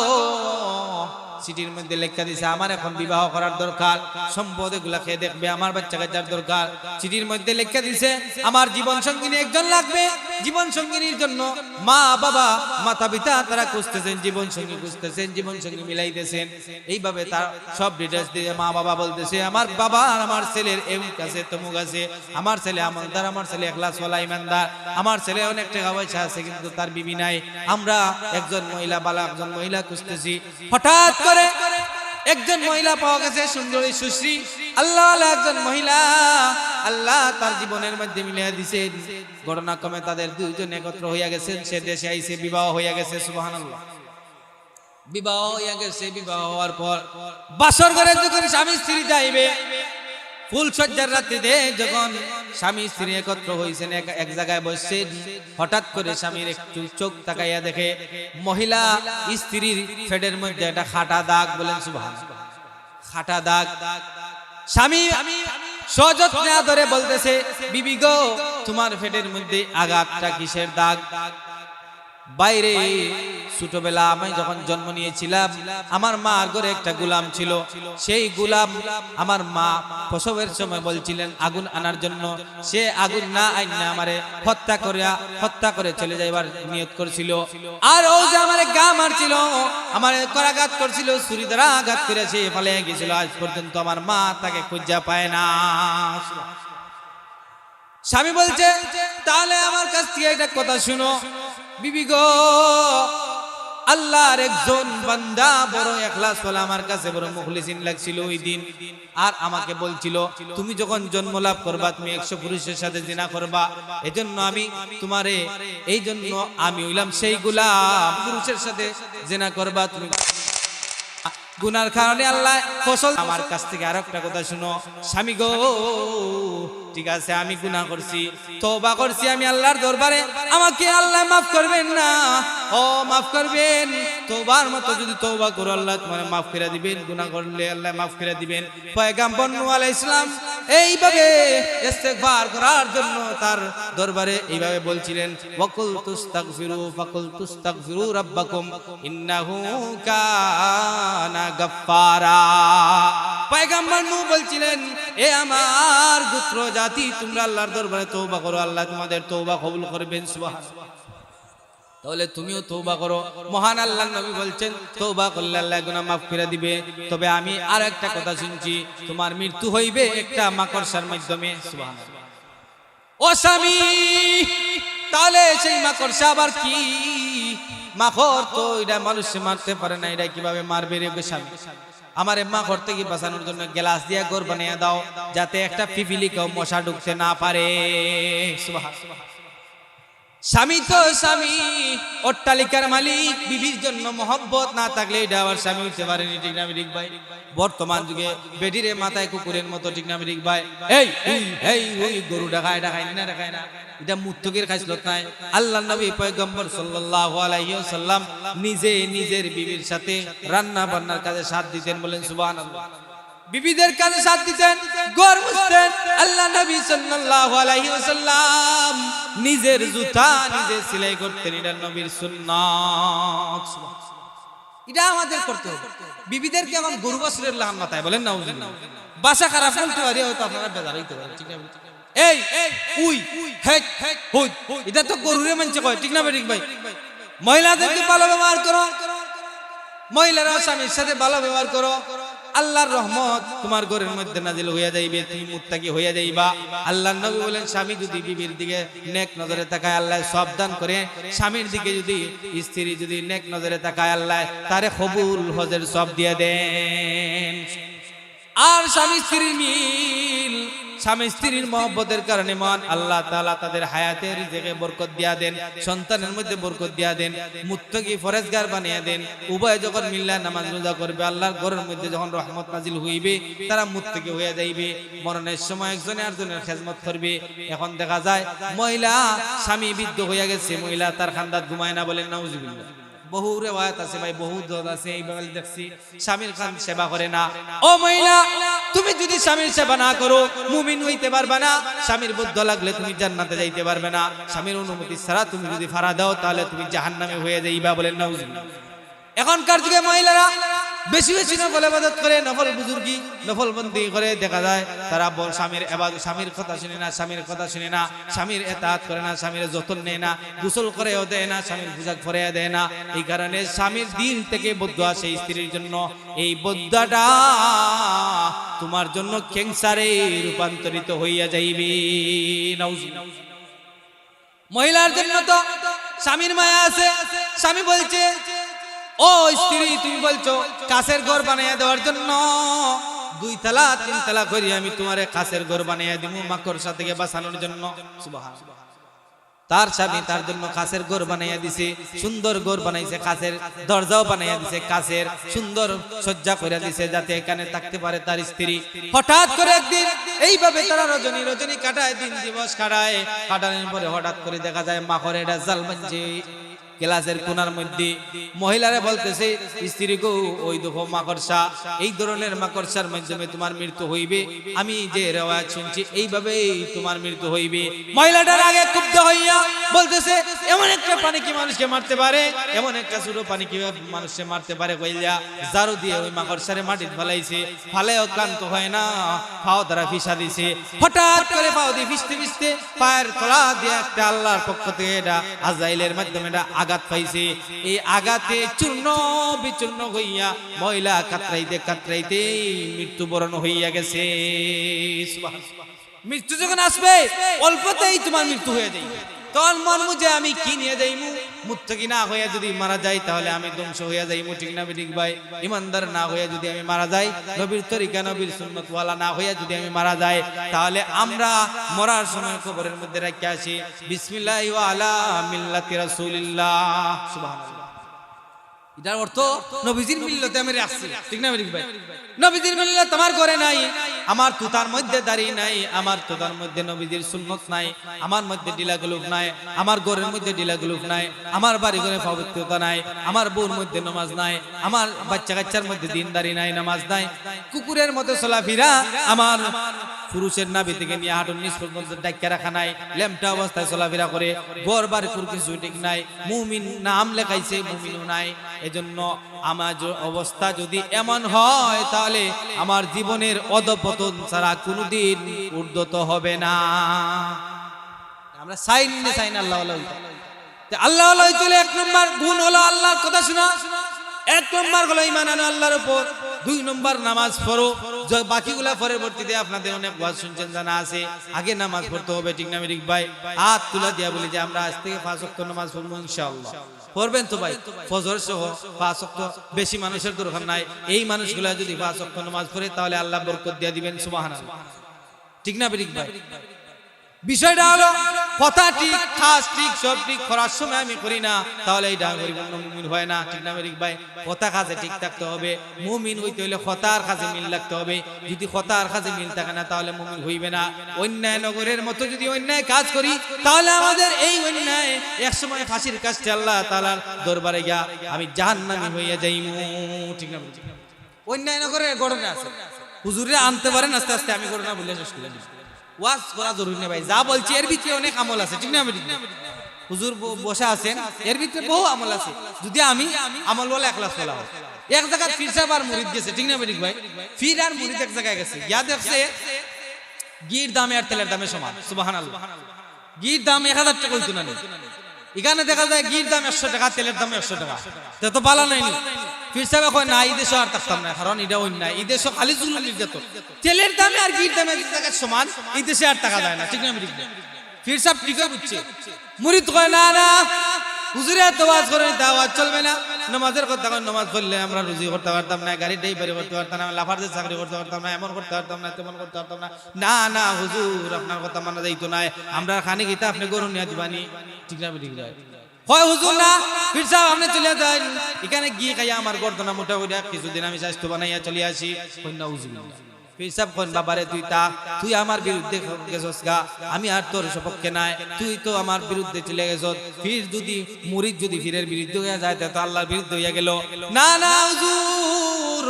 চিঠির মধ্যে লেখা দিছে আমার এখন বিবাহ করার দরকার, সম্পদ এগুলা খেয়ে দেখবে, আমার বাচ্চা কাচ্চার দরকার। চিঠির মধ্যে লেখা দিছে আমার জীবন সঙ্গিনী একজন লাগবে। জীবন সঙ্গিনীর জন্য মা বাবা মাতা পিতা তারা খুঁজতেছেন, জীবন সঙ্গী খুঁজতেছেন, জীবন সঙ্গী মিলাইতেছেন। এইভাবে তার সব ডিটেইলস দিয়ে মা বাবা বলতেছে আমার বাবা আর আমার ছেলের এমুক আছে তমুক আছে, আমার ছেলে আমানদার, আমার ছেলে ইখলাস ওয়ালা ইমানদার, আমার ছেলে অনেক টাকা পয়সা আছে কিন্তু তার বিবি নাই। আমরা একজন মহিলা বালা একজন মহিলা খুঁজতেছি। হঠাৎ করে একজন মহিলা পাওয়া গেছে, সুন্দরী সুশ্রী আল্লাহ একজন মহিলা। আল্লাহ তার জীবনের মধ্যে মিলিয়ে দিয়েছেন। ঘটনাক্রমে তাদের দুইজন একত্র হইয়া গেছেন। সে দেশে আইছে, বিবাহ হইয়া গেছে। সুবহানাল্লাহ। বিবাহ হইয়া গেছে। বিবাহ হওয়ার পর বাসর ঘরে যখন স্বামী স্ত্রী যাইবে, ফুল সজ্জার রাত্রিতে যখন স্বামী স্ত্রী একত্র হইছেন, এক জায়গায় বসছেন, হঠাৎ করে স্বামীর একটু চোখ তাকাইয়া দেখে মহিলা স্ত্রীর পেটের মধ্যে একটা খাটা দাগ। বলেন সুবহানাল্লাহ। খাটা দাগ। স্বামী সযত্নে আদরে বলতেছে, বিবি গো, তোমার পেটের মধ্যে আঘাতটা কিসের দাগ? বাইরে ছোটবেলা আমি যখন জন্ম নিয়েছিলাম, আমার মার ঘরে একটা গোলাম ছিল। সেই গোলাম আমার মা প্রসবের সময় বলছিলেন আগুন আনার জন্য। সে আগুন না আইনা আমারে হত্যা করে চলে যাইবার নিয়ত করছিল। আর ও যে আমারে গা মারছিল, আমারে করাঘাত করছিল, ছুরি দ্বারা আঘাত করে সে পালিয়ে গেছিল। আজ পর্যন্ত আমার মা তাকে খুঁজে পায় না। স্বামী বলছে, তাহলে আমার কাছ থেকে একটা কথা শুনো, বিবি গো, আল্লাহর একজন বান্দা বড় ইখলাস ওয়ালা আমার কাছে বড় মুখলিসিন লাগছিল ওই দিন। আর আমাকে বলছিল তুমি যখন জন্ম লাভ করবা তুমি 100 পুরুষের সাথে জিনা করবা, এজন্য আমি তোমারে, এই জন্য আমি হইলাম সেই গোলাম, পুরুষের সাথে জিনা করবা তুমি গুনার কারণে আল্লাহ ফসল। আমার কাছ থেকে আরেকটা কথা শুনো, স্বামী গো, ঠিক আছে আমি গুনাহ করছি, তওবা করছি আমি আল্লাহর দরবারে, আমাকে আল্লাহ মাফ করবেন না? ও মাফ করবেন। তওবার মতো যদি তওবা করো আল্লাহ তোমারে মাফ করে দিবেন, গুনাহ করলে আল্লাহ মাফ করে দিবেন। পয়গম্বর নূহ আলাইহিস সালাম এইভাবে ইস্তেগফার করার জন্য তার দরবারে এইভাবে বলছিলেন, ওয়াকুল তুস্তাগফিরু ফাকুল তুস্তাগফিরু রাব্বাকুম ইন্নাহু কানা গাফফারা। পয়গম্বর নূহ বলছিলেন, এ আমার গোত্র জাতি, তোমরা আল্লাহর দরবারে তওবা করো, আল্লাহ তোমাদের তওবা কবুল করবেন। সুবহানাল্লাহ। তাহলে তুমিও তওবা করো। মহান আল্লাহর নবী বলছেন তওবা করলে আল্লাহ গুনাহ মাফ করে দিবে। তবে আমি আর একটা কথা শুনছি, তোমার মৃত্যু হইবে একটা মাকড়সার মাধ্যমে। সুবহানাল্লাহ। ও স্বামী, তাহলে সেই মাকড়সা আবার কি? মাকড় তো এটা মানুষ মারতে পারে না, এটা কিভাবে মারবে রে স্বামী? আমার মাকড় থেকে বাঁচানোর জন্য গ্লাস দিয়ে ঘর বানিয়ে দাও, যাতে একটা পিপিলিকেও মশা ঢুকতে না পারে। সুবহানাল্লাহ। স্বামী তো স্বামী, অট্টালিকার মালিক, বিবির জন্য মহব্বত না থাকলে এটা আবার স্বামী হইতে পারেনি। ঠিক না ঠিক ভাই? বর্তমান যুগে বেটিরে মাথায় কুকুরের মতো। ঠিক না ঠিক ভাই? এই গরু দেখায় না দেখায় না, এটা মুত্তকির খাসলত নাই। আল্লাহর নবী পয়গম্বর সাল্লাল্লাহু আলাইহি ওয়াসাল্লাম নিজে নিজের বিবির সাথে রান্না বান্নার কাজে সাথ দিতেন। বলেন সুবহানাল্লাহ। বিবিদের কাজে সাথ দিতেন, ঘর মুছতেন। আল্লাহ নবী সাল্লাল্লাহু আলাইহি ওয়াসাল্লাম নিজের জুতা নিজে সেলাই করতেন, এটা নবীর সুন্নাত। এটা আমাদের করতে হবে। বিবিদেরকে এখন গরু বাছুরের লাহান মাথায় বলেন না, বাসা খারাপ বলতে পারি, হয়তো আপনারা বেজার হইতে পারে, ঠিক না? এই উই হেট হুই, এটা তো গরুরে মানছে কয়, ঠিক না ঠিক ভাই? মহিলাদেরকে ভালো ব্যবহার করো, মহিলারা স্বামীর সাথে ভালো ব্যবহার করো, আল্লাহর রহমত তোমার ঘরের মধ্যে নাজিল হইয়া যাইবে, তুমি মুত্তাকি হইয়া যাইবা। আল্লাহর নবী বলেন, স্বামী যদি বিবির দিকে নেক নজরে তাকায় আল্লাহ সব দান করে, স্বামীর দিকে যদি স্ত্রী যদি নেক নজরে তাকায় আল্লাহ তারে কবুল হজের সব দিয়ে দেন। আর স্বামী স্ত্রীর মিল, স্বামী স্ত্রীর মহব্বতের কারণে মান আল্লাহ তাআলা তাদের হায়াতের রিজিকে বরকত দিয়া দেন, সন্তানের মধ্যে বরকত দিয়া দেন, মুত্তাকি ফরেজগার বানিয়ে দেন। উভয় যখন মিল্লা নামাজ রোজা করবে, আল্লাহর ঘরের মধ্যে যখন রহমত নাজিল হইবে, তারা মুত্তাকি হয়ে যাইবে। মরণের সময় একজনে আরেকজনের খেদমত করবে। এখন দেখা যায় মহিলা স্বামী বৃদ্ধ হইয়া গেছে, মহিলা তার খান্দাত ঘুমায় না, বলেন নাউজুবিল্লাহ। বহু রেওয়ায়াত আছে ভাই, বহু দল আছে, এইভাবে দেখছি স্বামীর খান সেবা করে না। ও মহিলা, তুমি যদি স্বামীর সেবা না করো মুমিন হইতে পারবে না। স্বামীর বুদ্ধ লাগলে তুমি জান্নাতে যাইতে পারবে না। স্বামীর অনুমতি ছাড়া তুমি যদি ফাড়া দাও তাহলে তুমি জাহান্নামে হয়ে যাইবা, বলেন নাউজুবিল্লাহ। এখনকার যুগে মহিলারা বেশি বেশি নফল ইবাদত করে, নফল বুজুর্গি, নফল বন্দি করে, দেখা যায় তারা স্বামীর ইবাদত, স্বামীর কথা শুনে না, স্বামীর কথা শুনে না, স্বামীর ইতাআত করে না, স্বামীর যত্ন নেয় না, গোসল করেও দেয় না, স্বামীর পোশাক পরিয়ে দেয় না। এই কারণে স্বামীর দিল থেকে বদদুয়া আসে স্ত্রীর জন্য। এই বদদুয়াটা তোমার জন্য ক্যান্সারে রূপান্তরিত হইয়া যাইবে। নাউজুবিল্লাহ। মহিলার জন্য তো স্বামীর মায়া আছে। স্বামী বলছে, ও স্ত্রী, তুমি বলছো কাছের ঘর বানাইয়া দেওয়ার জন্য, 2 তালা 3 তালা করি আমি তোমারে কাছের ঘর বানাইয়া দিব মাকড়সা থেকে বাঁচানোর জন্য। সুবহানাল্লাহ। তার স্বামী তার জন্য কাছের ঘর বানাইয়া দিছে, সুন্দর ঘর বানাইছে, কাছের দরজাও বানাইয়া দিছে, কাছের সুন্দর সজ্জা করে দিছে যাতে এখানে থাকতে পারে তার স্ত্রী। হঠাৎ করে একদিন এইভাবে তারা রজনী কাটায়, দিন দিবস কাটায়, কাটানোর পরে হঠাৎ করে দেখা যায় মাকড়ের জাল বানছে ক্লাসের কোনার মধ্যে। মহিলারা বলতেছে, স্ত্রী গো, ওই দেখো মাকড়সা, এই ধরনের মাকড়সার মাধ্যমে তোমার মৃত্যু হইবে। আমি যে রেওয়ায়াত শুনছি এইভাবেই তোমার মৃত্যু হইবে। মহিলাটার আগে ক্ষুব্ধ হইয়া বলতেছে, এমন একটা পানি কি মানুষকে মারতে পারে, এমন একটা ছোট পানি কি মানুষকে মারতে পারে? কইলা জারু দিয়ে ওই মাকড়সারে মাটিতে ফেলাইছে, ফালেও ক্লান্ত হয় না, পাও দ্বারা ফিসা দিছে। হঠাৎ করে পাও দিয়ে ফিসতে ফিসতে পায়ের তলা দিয়ে একটা আল্লাহর পক্ষ থেকে এটা আজরাইলের মাধ্যমে এটা আঘাত পাইছে। এই আঘাতে চূর্ণ বিচূর্ণ হইয়া মহিলা কাতরাইতে কাতরাইতে মৃত্যুবরণ হইয়া গেছে। মৃত্যু যখন আসবে অল্পতেই তোমার মৃত্যু হয়ে যাইবে, তখন মন মুজে আমি কি নিয়ে যাইমু? মুত্তাকি না হইয়া যদি মারা যাই তাহলে আমি ধ্বংস হইয়া যাইমু, ঠিক না ঠিক ভাই? ইমানদার না হইয়া যদি আমি মারা যাই, নবীর তরিকা নবীর সুন্নাত ওয়ালা না হইয়া যদি আমি মারা যাই, তাহলে আমরা মরার সময় কবরের মধ্যে রাখি আসি বিসমিল্লাহি ওয়া আলা মিল্লাতি রাসূলিল্লাহ। সুবহানাল্লাহ। এটার অর্থ নবীজির মিল্লতে আমি রাখছি, ঠিক না ঠিক ভাই? নবীজির মিল্লত আমার ঘরে নাই, আমার তুতার মধ্যে দাঁড়িয়ে নাই, আমার তুতার মধ্যে নবীজির সুন্নত নাই, আমার মধ্যে ডিলাগুলুক নাই, আমার ঘরের মধ্যে ডিলাগুলুক নাই, আমার বাড়ি ঘরে পবিত্রতা নাই, আমার বউর মধ্যে নামাজ নাই, আমার বাচ্চা কাচ্চার মধ্যে দিনদারি নাই, নামাজ নাই, কুকুরের মতো চলাফেরা, আমার পুরুষের নাভি থেকে নিয়ে হাঁটুর নিচ পর্যন্ত ডাক্কা রাখা নাই, ল্যাম্পটা অবস্থায় চলাফেরা করে, ঘর বাড়ি কিছু ঠিক নাই, মুমিন নাম লেখাইছে মুমিনও নাই। এজন্য আমার অবস্থা যদি এমন হয় তাহলে আমার জীবনের অধপতন ছাড়া কোনোদিন ঊর্ধ্বত হবে না। আমরা সাইন আল্লাহ আল্লাহ চলে 1 নম্বর গুণ হলো আল্লাহর কথা শোনা, 1 নম্বর হলো ঈমান আনো আল্লাহর উপর, 2 নম্বর নামাজ পড়ো। বাকিগুলা পরবর্তীতে আপনাদের অনেক ওয়াজ শুনছেন জানা আছে, আগে নামাজ পড়তে হবে, ঠিক না ঠিক ভাই? হাত তুলা দিয়া বলি যে আমরা আজ থেকে 5 ওয়াক্ত নামাজ পড়বো ইনশাআল্লাহ। পড়বেন তো ভাই? ফজর সহ 5 ওয়াক্ত, বেশি মানুষের দরকার নাই। এই মানুষগুলা যদি 5 ওয়াক্ত নামাজ পড়ে তাহলে আল্লাহ বরকত দিয়া দিবেন, সুবহানাল্লাহ, ঠিক না ঠিক ভাই? বিষয়টা হলো কথা ঠিক, কাজ ঠিক, সব ঠিক করার সময় আমি করি না, তাহলে এটা পরিপূর্ণ মুমিন হয় না, ঠিক না ঠিক ভাই? কথা কাজে ঠিক থাকতে হবে। মুমিন হইতে হলে কথা আর কাজে মিল রাখতে হবে। যদি কথা আর কাজে মিল থাকে না তাহলে মুমিন হইবে না। অন্যায় নগরের মতো যদি অন্যায় কাজ করি তাহলে আমাদের এই অন্যায় একসময় ফাঁসির কাছে আল্লাহ তাআলার দরবারে গিয়া আমি জাহান্নামী হইয়া যাইমু, ঠিক না? অন্যায় নগরের ঘটনা আছে, হুজুরে আনতে পারেন আস্তে আস্তে, আমি ঘটনা বলে শেষ করে দিই। ওয়াজ করা জরুরি না ভাই, যা বলছি এর ভিতরে অনেক আমল আছে, ঠিক না? হুজুর বসে আছেন, এর ভিতরে বহু আমল আছে। যদি আমি আমল বলে একলাস বলা হয়, এক জায়গায় ফির সাহেব আর মুরিদ গেছে, ঠিক না বেঠিক ভাই? ফির আর মুরিদ এক জায়গায় গেছে, ইয়া দেখছে ঘির দামে আর তেলের দামে সমান। সুবহানাল্লাহ। ঘির দাম 1000 টাকা হইতো না, এখানে দেখা যায় ঘির দাম 100 টাকা, তেলের দাম 100 টাকা। তো ভালো নাই। ফির সাহেব কয় না, এই দেশে আর থাকতাম না, কারণ এটা অন্যায়, এই দেশে খালি জুলুম নির্যাতন। তেলের দামে আর ঘির দামে সমান, এই দেশে আর টাকা যায় না, ঠিক না বেঠিক? ফির সাহেব ঠিকই বুঝছে। মুরিদ কয় না না, হুজুরে এত ওয়াজ করে দাওয়াত চলবে না। নামাজের কথা কয়, নামাজ পড়লে আমরা রুজি করতে পারতাম না, গাড়ি ড্রাইভারি করতে পারতাম না, লাফারদের চাকরি করতে পারতাম না, এমন করতে পারতাম না, তেমন করতে পারতাম না। না না হুজুর, আপনার কথা মানা যাইতো না, আমরা খানি গিতা আপনি গরু নিয়ে দিবানি, ঠিক না বেঠিক? হয় হুজুর না, ফির সাহেব আপনি চলে যান, এখানে গিয়ে খাইয়া আমার গর্দনা মোটা হইয়া কিছুদিন আমি স্বাস্থ্য বানাইয়া চলে আসি। কন্যা হুজুর ফির সাহেব কোন বাবারে, তুই আমার বিরুদ্ধে গেছস গা, আমি আর তোর সপক্ষে নাই, তুই তো আমার বিরুদ্ধে চলে গেছস। ফির যদি মুরিদ যদি ফিরের বিরুদ্ধে হইয়া যায়, তো আল্লাহর বিরুদ্ধে হইয়া গেল। না না হুজুর,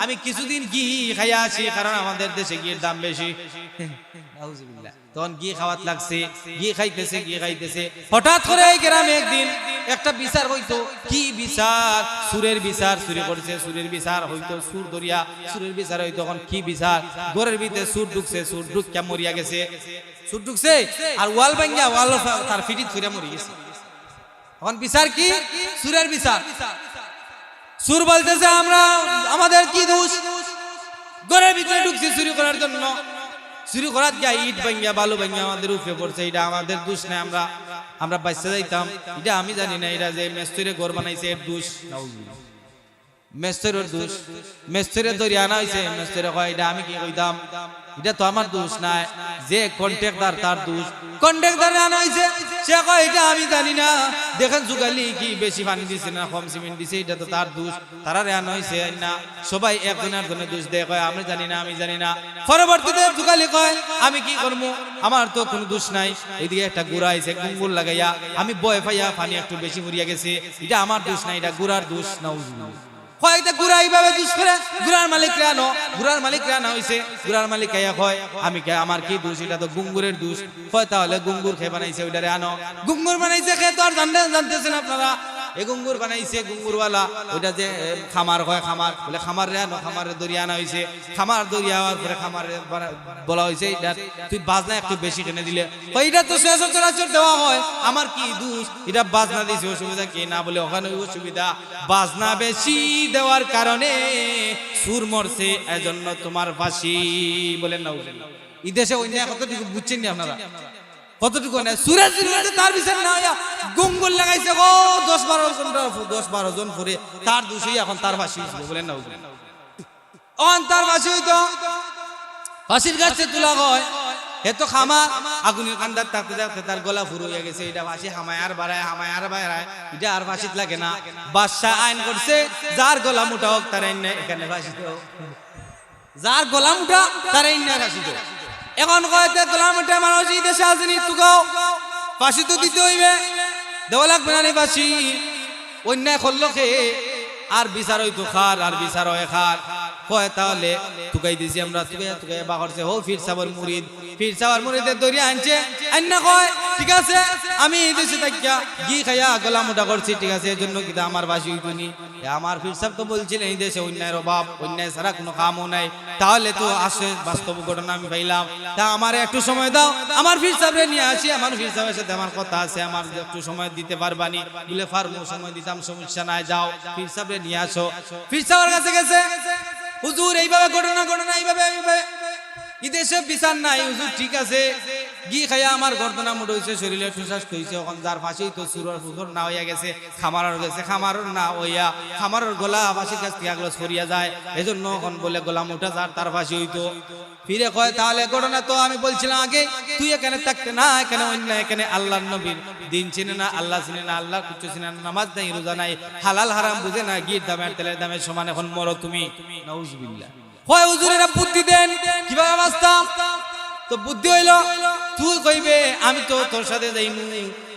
আমি কিছুদিন ঘি খাইয়া আসি, কারণ আমাদের দেশে ঘির দাম বেশি। নাউজুবিল্লাহ। তখন ঘি খাওয়াত লাগছে, ঘি খাইতেছে। হঠাৎ করে এই গ্রামে একদিন একটা বিচার হইতো। কি বিচার? সুরের বিচার। চুরি করছে, সুরের বিচার হইতো। সুর ধরিয়া সুরের বিচার হইতো। তখন কি বিচার? ঘরের ভিতরে সুর ঢুকছে, সুর ঢুকিয়া মরিয়া গেছে। সুর ঢুকছে আর ওয়াল ভাঙ্গিয়া ওয়াল তার ফিটি ধরে মরি গেছে। তখন বিচার কি? সুরের বিচার। সুর বলতেছে, আমাদের কি দোষ? ঘরের ভিতরে ঢুকছে চুরি করার জন্য। চুরি করার গিয়া ইট ভাঙ্গিয়া বালু ভাঙ্গিয়া আমাদের উপরে পড়ছে। এটা আমাদের দোষ নাই, আমরা বাচ্চা যাইতাম। এটা আমি জানি না, এটা যে মেস্তরে ঘর বানাইছে এর দোষ। মেস্তরের দোষ। মেস্তরে ধরে আনা হয়েছে। মেস্তরে কয় এটা আমি কি কইতাম, এটা তো আমার দোষ নাই, যে কন্ট্রাক্টর তার দোষ। কন্ট্রাক্টরে আনা হয়েছে, সে কয় এটা আমি জানি না, দেখেন যুগালি কি বেশি পানি দিছে না কম সিমেন্ট দিছে, এটা তো তার দোষ। তারা আনা হয়েছে না, সবাই একজনের জন্য দোষ দেয়, কয় আমি জানি না। পরবর্তীতে যুগালি কয় আমি কি করবো, আমার তো কোনো দোষ নাই। এইদিকে একটা গুড়া আইছে, গুঙ্গুর লাগাইয়া আমি বয় পাইয়া পানি একটু বেশি মরিয়া গেছে, এটা আমার দোষ নাই, এটা গুড়ার দোষ। নাউজুবিল্লাহ। কয়টা গুড়া এইভাবে দোষ করে গুড়ার মালিক রানো, গুড়ার মালিক রানা হইছে। গুড়ার মালিক কাইয়া কয় আমি আমার কি দোষ, এটা তো গুঙ্গুরের দোষ। কয় তাহলে গুঙ্গুর খেয়ে বানাইছে, ওইটারে আনো। গুঙ্গুর বানাইছে খেয়ে তো আর জানতেছেন আপনারা, এ গুঙ্গুর বানাইছে গুঙ্গুরওয়ালা, ওইটা যে খামার হয়, খামার বলে খামার রে আনো, খামারে দরিয়া আনা হয়েছে। খামার দরিয়া হওয়ার পরে খামারে বলা হয়েছে এটা তুই বাজনা একটু বেশি টেনে দিলে, এটা তো সচরাচর দেওয়া হয়, আমার কি দোষ, এটা বাজনা দিয়েছে, অসুবিধা কি না? বলে ওখানে অসুবিধা, বাজনা বেশি দেওয়ার কারণে সুর মরছে, এজন্য তোমার ফাঁসি। বলেন না এই দেশে অন্যায় কতটুকু বুঝছেন না আপনারা? কতটুকু না সুরের তার বিচার না হইয়া গুঙ্গুর লাগাইছে গো 10-12 জন পরে তার দোষই এখন তার ফাঁসি হইছে। বলেন না তার ফাঁসি হইতো, ফাঁসির গাছে তুলা হয়। এত খামার আগুনের কান্দার থাকতে থাকতে তার গলা ফুর হইয়া গেছে, এটা ফাঁসি হামায় আর বাড়ায়, এটা আর ফাঁসিত লাগে না। বাদশা আইন করছে যার গলা মোটা হোক তার এখানে ফাঁসি দাও, যার গলা মোটা তার ফাঁসি দাও। এখন কয়েকটা গোলাম উঠে মানুষ এই দেশে আসেনি, তুকাও ফাঁসি তো দিতে হইবে, দেওয়া লাগবে না ফাঁসি। অন্যায় করলো খেয়ে আর বিচার হইতো খার, আর বিচার হয় খার। কয় তাহলে তুকাই দিছি আমরা, তুকাই বা করছে হো ফির সাবর মুরিদ, ফির সাবর মুরিদের দরিয়া আনছে। আন্না কয় ঠিক আছে আমি এই দেশে থাকিয়া ঘি খাইয়া গলা মোটা করছি, ঠিক আছে, এর জন্য কিন্তু আমার ফাঁসি হইতো নি। আমার ফির সাহেব তো বলছিলেন এই দেশে অন্যায়ের অভাব, অন্যায় ছাড়া কোনো কামও নাই, তাহলে তো আসে বাস্তব ঘটনা আমি পাইলাম। তা আমার একটু সময় দাও, আমার ফির সাহেবরে নিয়ে আসি, আমার ফির সাহেবের সাথে আমার কথা আছে, আমার একটু সময় দিতে পারবানি? বলে পারবো, সময় দিতাম, সমস্যা নাই, যাও ফির সাহেবরে নিয়ে আসো। ফির সাহেবের কাছে গেছে, হুজুর এইভাবে ঘটনা এইভাবে এই দেশে বিচার নাই হুজুর, ঠিক আছে, ঘি খাইয়া আমার গর্দনা মুঠ হয়েছে, শরীরে ঠুসাস হয়েছে, এখন যার ফাঁসি তো সুরের ফুসর না হইয়া গেছে, খামারের গেছে, খামারের না হইয়া খামারের গলা ফাঁসির কাছ থেকে আগলো সরিয়া যায়, এজন্য এখন বলে গলা মুঠা যার তার ফাঁসি হইতো। ফিরে কয় তাহলে ঘটনা তো আমি বলছিলাম আগে, তুই এখানে থাকতে না, এখানে অন্য, এখানে আল্লাহর নবীর দিন চিনে না, আল্লাহ চিনে না, আল্লাহ কিছু চিনে না, নামাজ নাই, রোজা নাই, হালাল হারাম বুঝে না, ঘির দামে আর তেলের দামের সমান, এখন মরো তুমি। নাউজুবিল্লাহ। হয় হুজুরেরা বুদ্ধি দেন কিভাবে বাঁচতাম, তো বুদ্ধি হইল তুই কইবে আমি তো তোর সাথে যাইমু,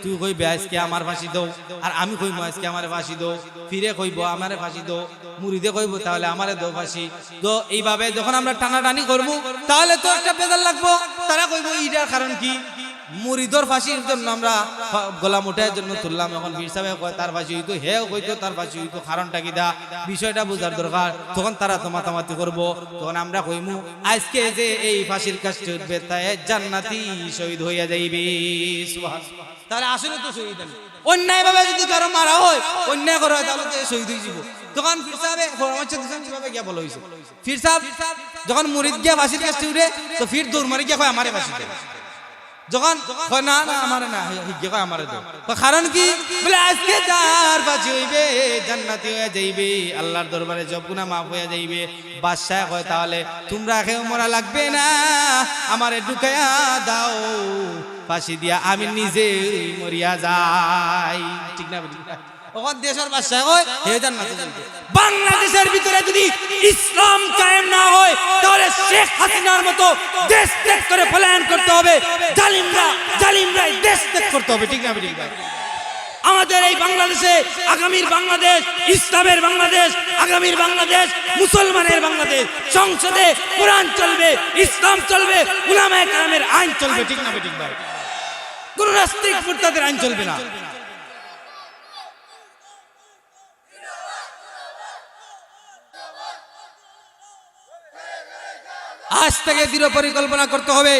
তুই কইবে আজকে আমার ফাঁসি দাও, আর আমি কইবো আজকে আমার ফাঁসি দাও, ফিরে কইবো আমারে ফাঁসি দাও, মুরিদে কইবো তাহলে আমারে দাও ফাঁসি। তো এইভাবে যখন আমরা টানাটানি করবো তাহলে তো একটা বেজার লাগবো, তারা কইবো এইটার কারণ কি, মুরিদর ফাঁসির জন্য আমরা গলা মোটার জন্য তুললাম, এখন পীর সাহেব কয় তার ফাঁসি হইতো, হে হইতো তার ফাঁসি হইতো, কারণটা কি দা বিষয়টা বোঝার দরকার। তখন তারা তো মাতামাতি করবো, তখন আমরা কইমু আজকে যে এই ফাঁসির কাজটি উঠবে তাই জান্নাতি শহীদ হইয়া যাইবে। সুবহানাল্লাহ। তাহলে আসলে তো শহীদ আমি অন্যায় ভাবে যদি কারো মারা হয়, অন্যায় করা হয়, তাহলে তো শহীদ হয়ে যাব। তখন পীর সাহেব পরামর্শ দিয়েছেন কিভাবে গিয়া বলা হয়েছে। পীর সাহেব যখন মুরিদ গিয়া ফাঁসির কাজটি উঠে তো পীর দৌড় মারি গিয়া কয় আমারে ফাঁসি দে। যখন না না আমারে না হিজ্ঞে কয় আমারে দাও, কারণ কি বলে আজকে যার ফাঁসি হইবে জান্নাতি হয়ে যাইবে, আল্লাহর দরবারে সব গুনাহ মাফ হয়ে যাইবে। বাদশাহ কয় তাহলে তোমরা কেউ মরা লাগবে না, আমারে ঢুকায়া দাও ফাঁসি দিয়া, আমি নিজে মরিয়া যাই। ঠিক না? ওখান দেশের বাদশাহ কয় হে জান্নাতে যাইবে। বাংলাদেশের ভিতরে যদি ইসলাম কায়েম না হয় তাহলে শেখ হাসিনার মতো দেশ ত্যাগ করে পলায়ন করতে হবে, জালিমরা দেশ ত্যাগ করতে হবে। ঠিক না? ঠিক ভাই, আমাদের এই বাংলাদেশে আগামীর বাংলাদেশ, ইসলামের বাংলাদেশ, আগামীর বাংলাদেশ, মুসলমানের বাংলাদেশ। সংসদে কোরআন চলবে, ইসলাম চলবে, উলামায়ে কেরামের আইন চলবে। ঠিক না? ঠিক ভাই, কোন নাস্তিক মুরতাদের আইন চলবে না। আজ থেকে দৃঢ় পরিকল্পনা করতে হবে,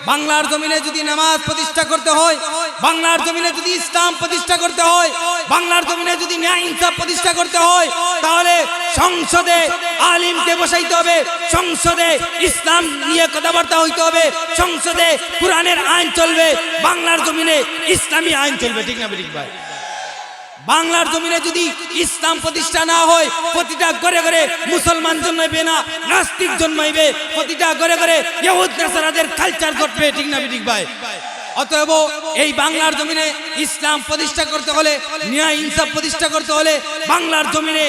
বাংলার জমিনে যদি নামাজ প্রতিষ্ঠা করতে হয়, বাংলার জমিনে যদি ইসলাম প্রতিষ্ঠা করতে হয়, বাংলার জমিনে যদি ন্যায় ইনসাফ প্রতিষ্ঠা করতে হয়, তাহলে সংসদে আলিমকে বসাইতে হবে, সংসদে ইসলাম নিয়ে কথাবার্তা হইতে হবে, সংসদে কোরআনের আইন চলবে, বাংলার জমিনে ইসলামী আইন চলবে। ঠিক না? ঠিক ভাই, বাংলার জমিনে যদি ইসলাম প্রতিষ্ঠা না হয় প্রতিটা ঘরে ঘরে মুসলমান জন্মাইবে না, নাস্তিক জন্মাইবে, প্রতিটা ঘরে ঘরে ইহুদ নাসারাদের কালচার ঘটবে। ঠিক না? ঠিক ভাই, অতএব এই বাংলার জমিনে ইসলাম প্রতিষ্ঠা করতে হলে, ন্যায় ইনসাফ প্রতিষ্ঠা করতে হলে বাংলার জমিনে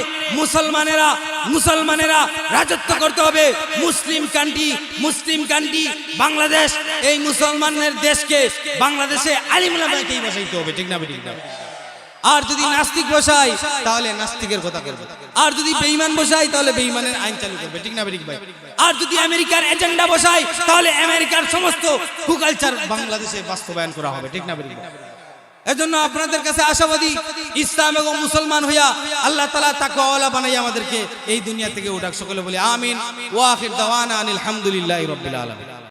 মুসলমানেরা রাজত্ব করতে হবে। মুসলিম কান্ট্রি বাংলাদেশ, এই মুসলমানের দেশকে বাংলাদেশে আলিম উলামাকেই বসাইতে হবে। ঠিক না? ঠিক না? আর যদি নাস্তিক বসাই তাহলে নাস্তিকের কথা করবে, আর যদি বেঈমান বসাই তাহলে বেঈমানের আইন চালু করবে। ঠিক না? ঠিক ভাই, আর যদি আমেরিকার এজেন্ডা বসাই তাহলে আমেরিকার সমস্ত কুকালচার বাংলাদেশে বাস্তবায়ন করা হবে। ঠিক না? ঠিক ভাই, এজন্য আপনাদের কাছে আশাবাদী, ইসলাম এবং মুসলমান হইয়া আল্লাহ তাআলা তাকওয়াওয়ালা বানাই আমাদেরকে এই দুনিয়া থেকে উঠাক। সকলে বলি আমিন। ওয়া আখির দাওয়ানা আনিল হামদুলিল্লাহি রাব্বিল আলামিন।